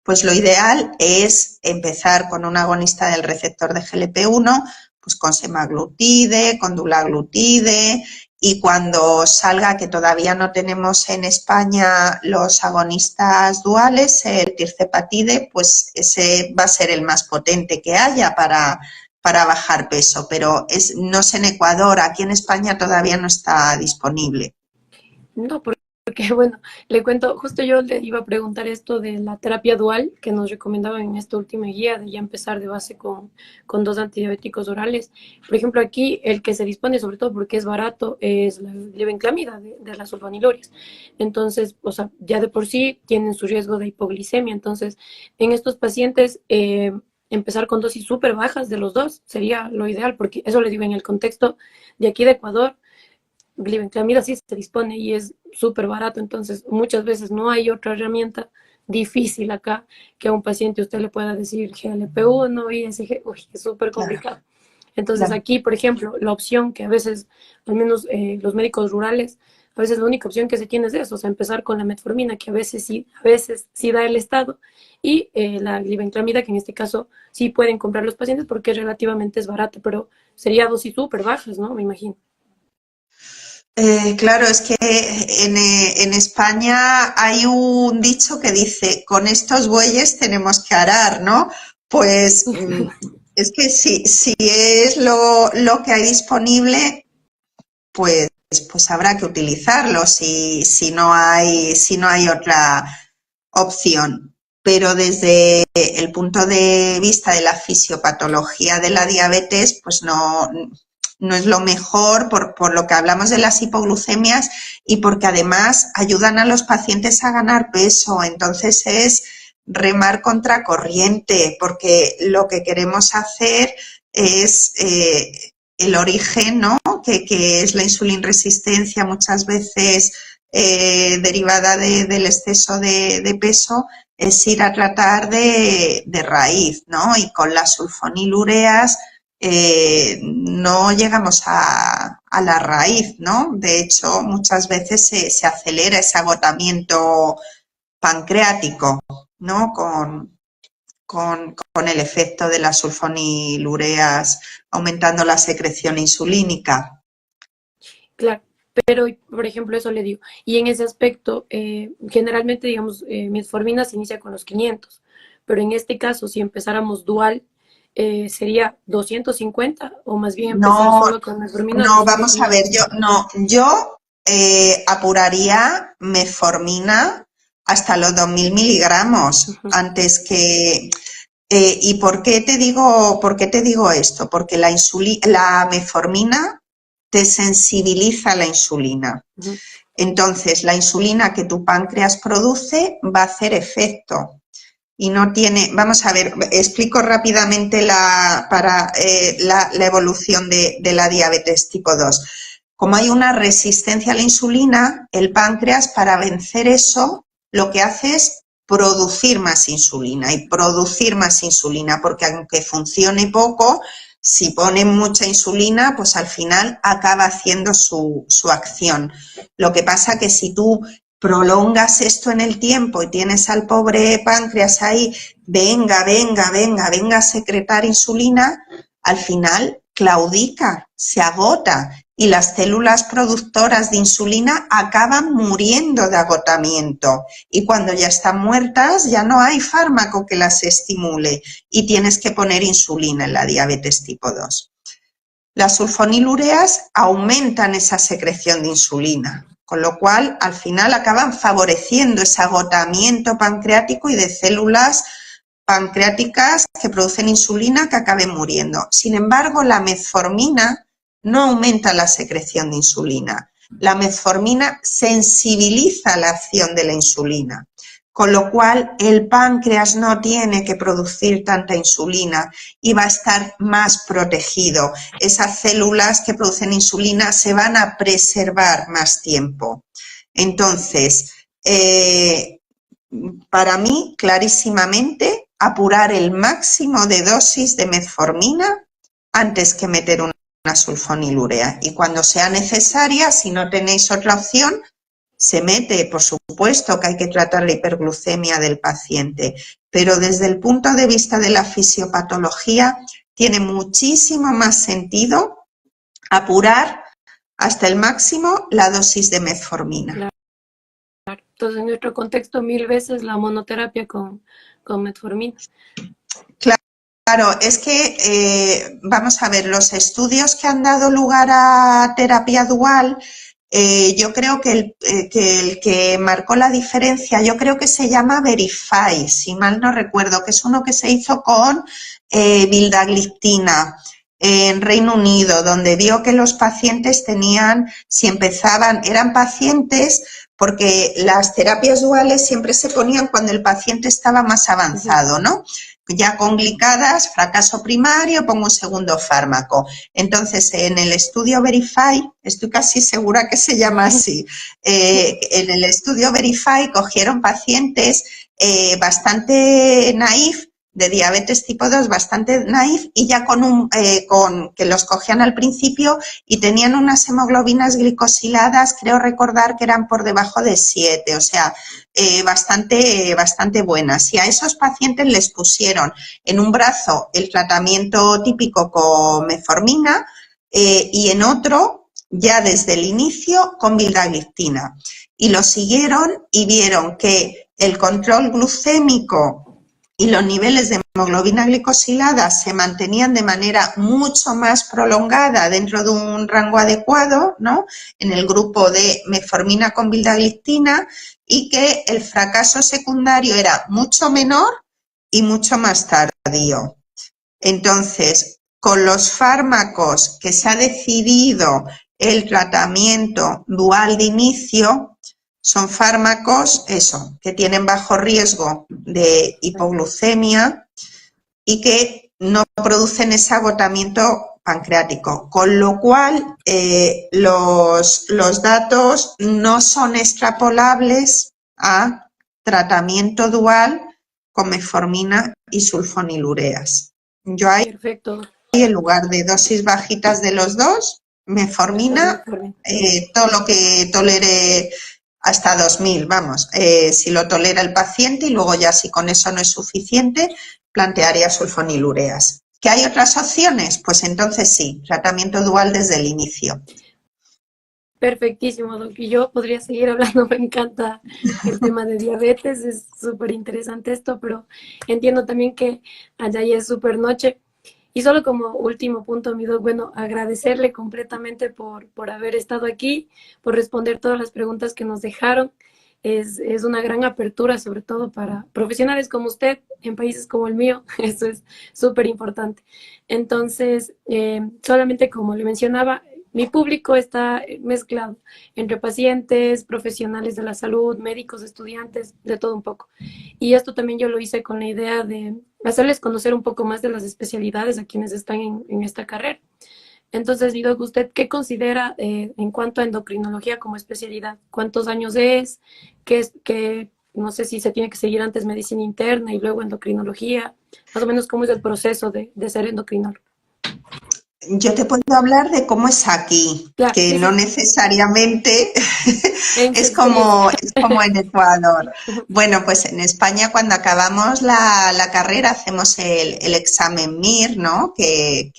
pues lo ideal es empezar con un agonista del receptor de GLP-1, pues con semaglutide, con dulaglutide, y cuando salga, que todavía no tenemos en España los agonistas duales, el tirzepatide, pues ese va a ser el más potente que haya para bajar peso, pero no es en Ecuador, aquí en España todavía no está disponible. No, porque bueno, le cuento, justo yo le iba a preguntar esto de la terapia dual que nos recomendaban en esta última guía, de ya empezar de base con dos antidiabéticos orales. Por ejemplo, aquí el que se dispone, sobre todo porque es barato, es la levenclamida de las sulfonilurias. Entonces, o sea, ya de por sí tienen su riesgo de hipoglicemia. Entonces, en estos pacientes, empezar con dosis súper bajas de los dos sería lo ideal, porque eso le digo en el contexto de aquí de Ecuador. Glibenclamida sí se dispone y es súper barato, entonces muchas veces no hay otra herramienta difícil acá que a un paciente usted le pueda decir GLP-1 y SG, uy, es súper Claro. complicado. Entonces claro. aquí, por ejemplo, la opción que a veces, al menos los médicos rurales, a veces la única opción que se tiene es eso, o sea, empezar con la metformina, que a veces sí da el Estado, y la glibenclamida, que en este caso sí pueden comprar los pacientes porque relativamente es barata, pero sería dosis súper bajas, ¿no? Me imagino. Claro, es que en España hay un dicho que dice, con estos bueyes tenemos que arar, ¿no? Pues es que si es lo que hay disponible, pues, pues habrá que utilizarlo si no hay otra opción. Pero desde el punto de vista de la fisiopatología de la diabetes, pues no es lo mejor por lo que hablamos de las hipoglucemias y porque además ayudan a los pacientes a ganar peso. Entonces es remar contra corriente, porque lo que queremos hacer es el origen, ¿no? Que es la insulinresistencia muchas veces derivada del exceso de peso, es ir a tratar de raíz, ¿no? Y con las sulfonilureas no llegamos a la raíz, ¿no? De hecho, muchas veces se acelera ese agotamiento pancreático, ¿no? Con el efecto de las sulfonilureas aumentando la secreción insulínica. Claro, pero por ejemplo, eso le digo. Y en ese aspecto, generalmente, digamos, metformina se inicia con los 500, pero en este caso, si empezáramos dual, sería 250 o más bien empezar No, solo con metformina no, vamos a ver, 2.500. yo apuraría metformina hasta los 2000 miligramos Ujú, antes que... ¿Y por qué te digo esto? Porque la metformina te sensibiliza a la insulina. ujú. Entonces, la insulina que tu páncreas produce va a hacer efecto y no tiene, vamos a ver, explico rápidamente la evolución de la diabetes tipo 2. Como hay una resistencia a la insulina, el páncreas para vencer eso lo que hace es producir más insulina y producir más insulina, porque aunque funcione poco, si pone mucha insulina, pues al final acaba haciendo su acción. Lo que pasa que si tú prolongas esto en el tiempo y tienes al pobre páncreas ahí, venga a secretar insulina, al final claudica, se agota y las células productoras de insulina acaban muriendo de agotamiento y cuando ya están muertas ya no hay fármaco que las estimule y tienes que poner insulina en la diabetes tipo 2. Las sulfonilureas aumentan esa secreción de insulina, con lo cual al final acaban favoreciendo ese agotamiento pancreático y de células pancreáticas que producen insulina que acaben muriendo. Sin embargo, la metformina no aumenta la secreción de insulina. La metformina sensibiliza la acción de la insulina, con lo cual el páncreas no tiene que producir tanta insulina y va a estar más protegido. Esas células que producen insulina se van a preservar más tiempo. Entonces, para mí, clarísimamente, apurar el máximo de dosis de metformina antes que meter una sulfonilurea. Y cuando sea necesaria, si no tenéis otra opción, se mete, por supuesto que hay que tratar la hiperglucemia del paciente, pero desde el punto de vista de la fisiopatología tiene muchísimo más sentido apurar hasta el máximo la dosis de metformina. Claro. Entonces, en nuestro contexto, 1000 veces la monoterapia con metformina. Claro, es que, vamos a ver, los estudios que han dado lugar a terapia dual, yo creo que el que marcó la diferencia, yo creo que se llama Verify, si mal no recuerdo, que es uno que se hizo con vildagliptina en Reino Unido, donde vio que los pacientes tenían, si empezaban, eran pacientes, porque las terapias duales siempre se ponían cuando el paciente estaba más avanzado, ¿no? Ya con glicadas, fracaso primario, pongo un segundo fármaco. Entonces, en el estudio Verify, estoy casi segura que se llama así, en el estudio Verify cogieron pacientes bastante naif de diabetes tipo 2 bastante naif y ya con que los cogían al principio y tenían unas hemoglobinas glicosiladas, creo recordar que eran por debajo de 7, o sea, bastante buenas. Y a esos pacientes les pusieron en un brazo el tratamiento típico con metformina y en otro, ya desde el inicio, con vildagliptina. Y lo siguieron y vieron que el control glucémico y los niveles de hemoglobina glicosilada se mantenían de manera mucho más prolongada dentro de un rango adecuado, ¿no? En el grupo de metformina con vildagliptina, y que el fracaso secundario era mucho menor y mucho más tardío. Entonces, con los fármacos que se ha decidido el tratamiento dual de inicio, son fármacos, que tienen bajo riesgo de hipoglucemia y que no producen ese agotamiento pancreático, con lo cual los datos no son extrapolables a tratamiento dual con metformina y sulfonilureas. Yo ahí, Perfecto. en lugar de dosis bajitas de los dos, metformina, todo lo que tolere hasta 2000, vamos, si lo tolera el paciente, y luego ya si con eso no es suficiente, plantearía sulfonilureas. ¿Que hay otras opciones? Pues entonces sí, tratamiento dual desde el inicio. Perfectísimo, Doc. Y yo podría seguir hablando, me encanta el tema de diabetes, es súper interesante esto, pero entiendo también que allá ya es súper noche. Y solo como último punto, mi Doc, bueno, agradecerle completamente por haber estado aquí, por responder todas las preguntas que nos dejaron. Es una gran apertura, sobre todo para profesionales como usted, en países como el mío, eso es súper importante. Entonces, solamente como le mencionaba, mi público está mezclado entre pacientes, profesionales de la salud, médicos, estudiantes, de todo un poco. Y esto también yo lo hice con la idea de hacerles conocer un poco más de las especialidades a quienes están en esta carrera. Entonces, Vidoc, ¿usted qué considera en cuanto a endocrinología como especialidad? ¿Cuántos años es? No sé si se tiene que seguir antes medicina interna y luego endocrinología? Más o menos, ¿cómo es el proceso de ser endocrinólogo? Yo te puedo hablar de cómo es aquí, Claro, que sí, no sí, necesariamente en su es experiencia. como en Ecuador. Bueno, pues en España cuando acabamos la carrera hacemos el examen MIR, ¿no? Que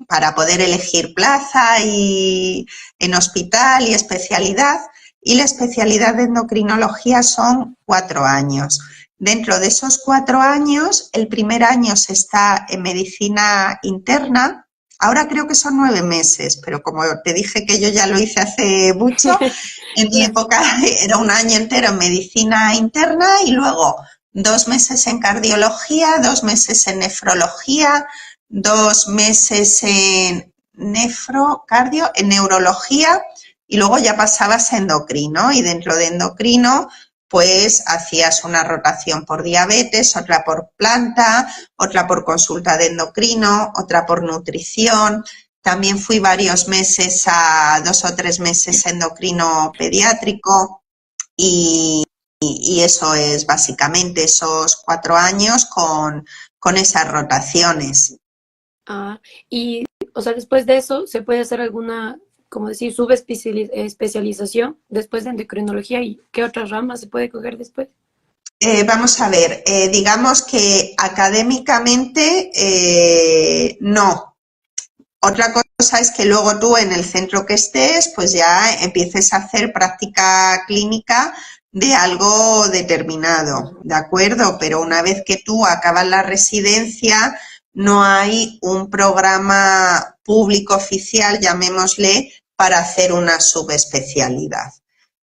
para poder elegir plaza y en hospital y especialidad. Y la especialidad de endocrinología son 4 años. Dentro de esos 4 años, el primer año se está en medicina interna. Ahora creo que son 9 meses, pero como te dije que yo ya lo hice hace mucho, en mi Claro. época era un año entero en medicina interna y luego 2 meses en cardiología, 2 meses en nefrología, 2 meses en nefrocardio, en neurología, y luego ya pasabas a endocrino, y dentro de endocrino pues hacías una rotación por diabetes, otra por planta, otra por consulta de endocrino, otra por nutrición. También fui varios meses 2 o 3 meses endocrino pediátrico y eso es básicamente esos 4 años con esas rotaciones. Ah, y, o sea, después de eso, ¿se puede hacer alguna, como decir, subespecialización después de endocrinología? ¿Y qué otras ramas se puede coger después? Vamos a ver, digamos que académicamente no. Otra cosa es que luego tú en el centro que estés, pues ya empieces a hacer práctica clínica de algo determinado, ¿de acuerdo? Pero una vez que tú acabas la residencia, no hay un programa público oficial, llamémosle, para hacer una subespecialidad.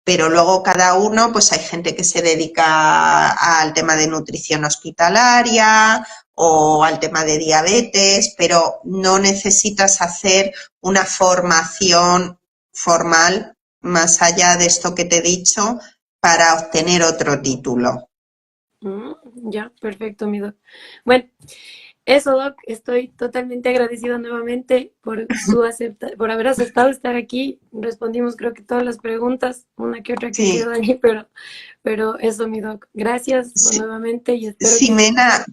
Pero luego cada uno, pues hay gente que se dedica al tema de nutrición hospitalaria o al tema de diabetes, pero no necesitas hacer una formación formal más allá de esto que te he dicho para obtener otro título. Mm, ya, perfecto, mi doc. Bueno, eso, doc, estoy totalmente agradecida nuevamente por haber aceptado estar aquí. Respondimos creo que todas las preguntas, una que otra que Sí, quedó ahí, pero eso, mi doc. Gracias sí. nuevamente y espero que Ximena,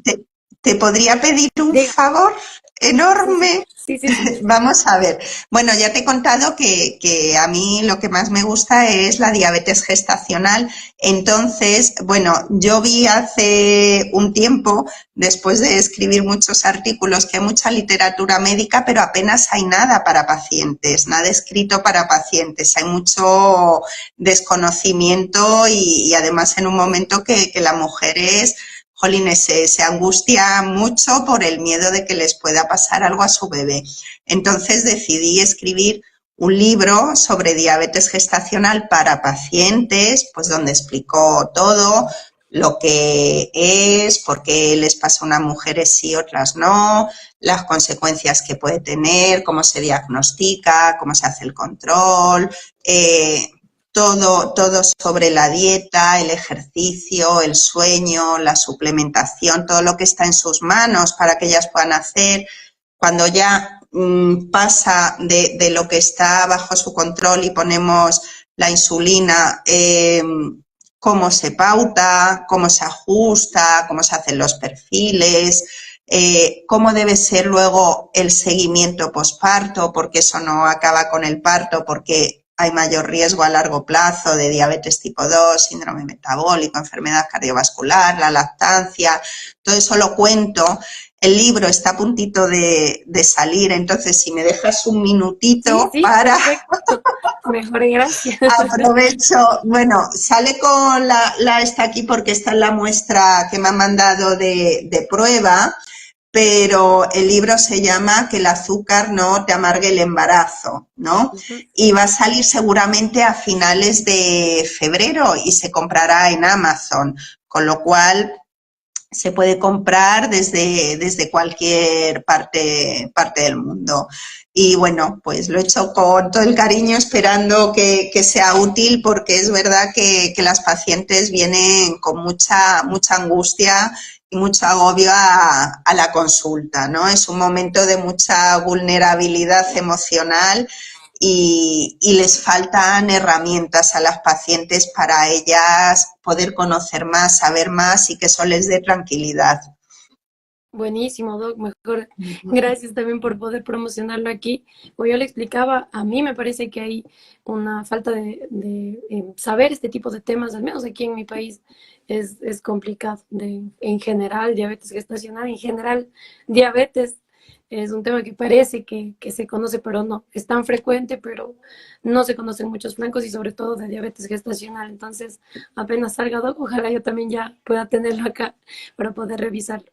¿Te podría pedir un Diga. favor enorme? Sí. Vamos a ver. Bueno, ya te he contado que a mí lo que más me gusta es la diabetes gestacional. Entonces, bueno, yo vi hace un tiempo, después de escribir muchos artículos, que hay mucha literatura médica, pero apenas hay nada para pacientes, nada escrito para pacientes. Hay mucho desconocimiento y además en un momento que la mujer es... Jolines, se angustia mucho por el miedo de que les pueda pasar algo a su bebé. Entonces decidí escribir un libro sobre diabetes gestacional para pacientes, pues donde explicó todo, lo que es, por qué les pasa a unas mujeres sí, otras no, las consecuencias que puede tener, cómo se diagnostica, cómo se hace el control, todo sobre la dieta, el ejercicio, el sueño, la suplementación, todo lo que está en sus manos para que ellas puedan hacer. Cuando ya pasa de lo que está bajo su control y ponemos la insulina, cómo se pauta, cómo se ajusta, cómo se hacen los perfiles, cómo debe ser luego el seguimiento posparto, porque eso no acaba con el parto, porque hay mayor riesgo a largo plazo de diabetes tipo 2, síndrome metabólico, enfermedad cardiovascular, la lactancia, todo eso lo cuento. El libro está a puntito de salir, entonces si me dejas un minutito Sí, para... perfecto. Mejor, gracias. Aprovecho, bueno, sale con está aquí porque está en la muestra que me han mandado de prueba, pero el libro se llama Que el azúcar no te amargue el embarazo, ¿no? Y va a salir seguramente a finales de febrero y se comprará en Amazon, con lo cual se puede comprar desde cualquier parte del mundo. Y bueno, pues lo he hecho con todo el cariño, esperando que sea útil, porque es verdad que las pacientes vienen con mucha angustia y mucho agobio a la consulta, ¿no? Es un momento de mucha vulnerabilidad emocional y les faltan herramientas a las pacientes para ellas poder conocer más, saber más y que eso les dé tranquilidad. Buenísimo, Doc, mejor. Gracias también por poder promocionarlo aquí. Como yo le explicaba, a mí me parece que hay una falta de saber este tipo de temas, al menos aquí en mi país es complicado. En general, diabetes gestacional, en general, diabetes es un tema que parece que se conoce, pero no. Es tan frecuente, pero no se conocen muchos flancos y sobre todo de diabetes gestacional. Entonces, apenas salga, Doc, ojalá yo también ya pueda tenerlo acá para poder revisarlo.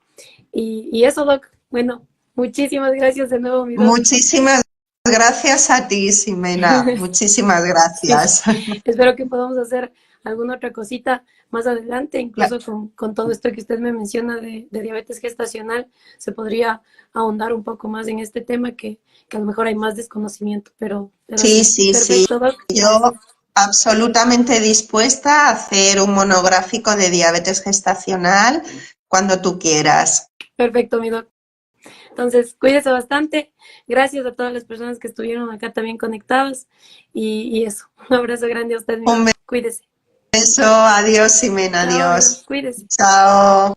Y eso, Doc. Bueno, muchísimas gracias de nuevo, mi Doc. Muchísimas gracias a ti, Ximena. Muchísimas Sí, gracias. espero que podamos hacer alguna otra cosita más adelante, incluso con todo esto que usted me menciona de diabetes gestacional, se podría ahondar un poco más en este tema que a lo mejor hay más desconocimiento, pero Sí, sí, sí, sí. perfecto, Doc. Yo Gracias. absolutamente dispuesta a hacer un monográfico de diabetes gestacional cuando tú quieras. Perfecto, mi Doc. Entonces, cuídese bastante. Gracias a todas las personas que estuvieron acá también conectadas. Y eso, un abrazo grande a usted, mi Un Doc. Cuídese. beso, adiós, Ximena, Chao, mi Doc. adiós. Cuídese. Chao.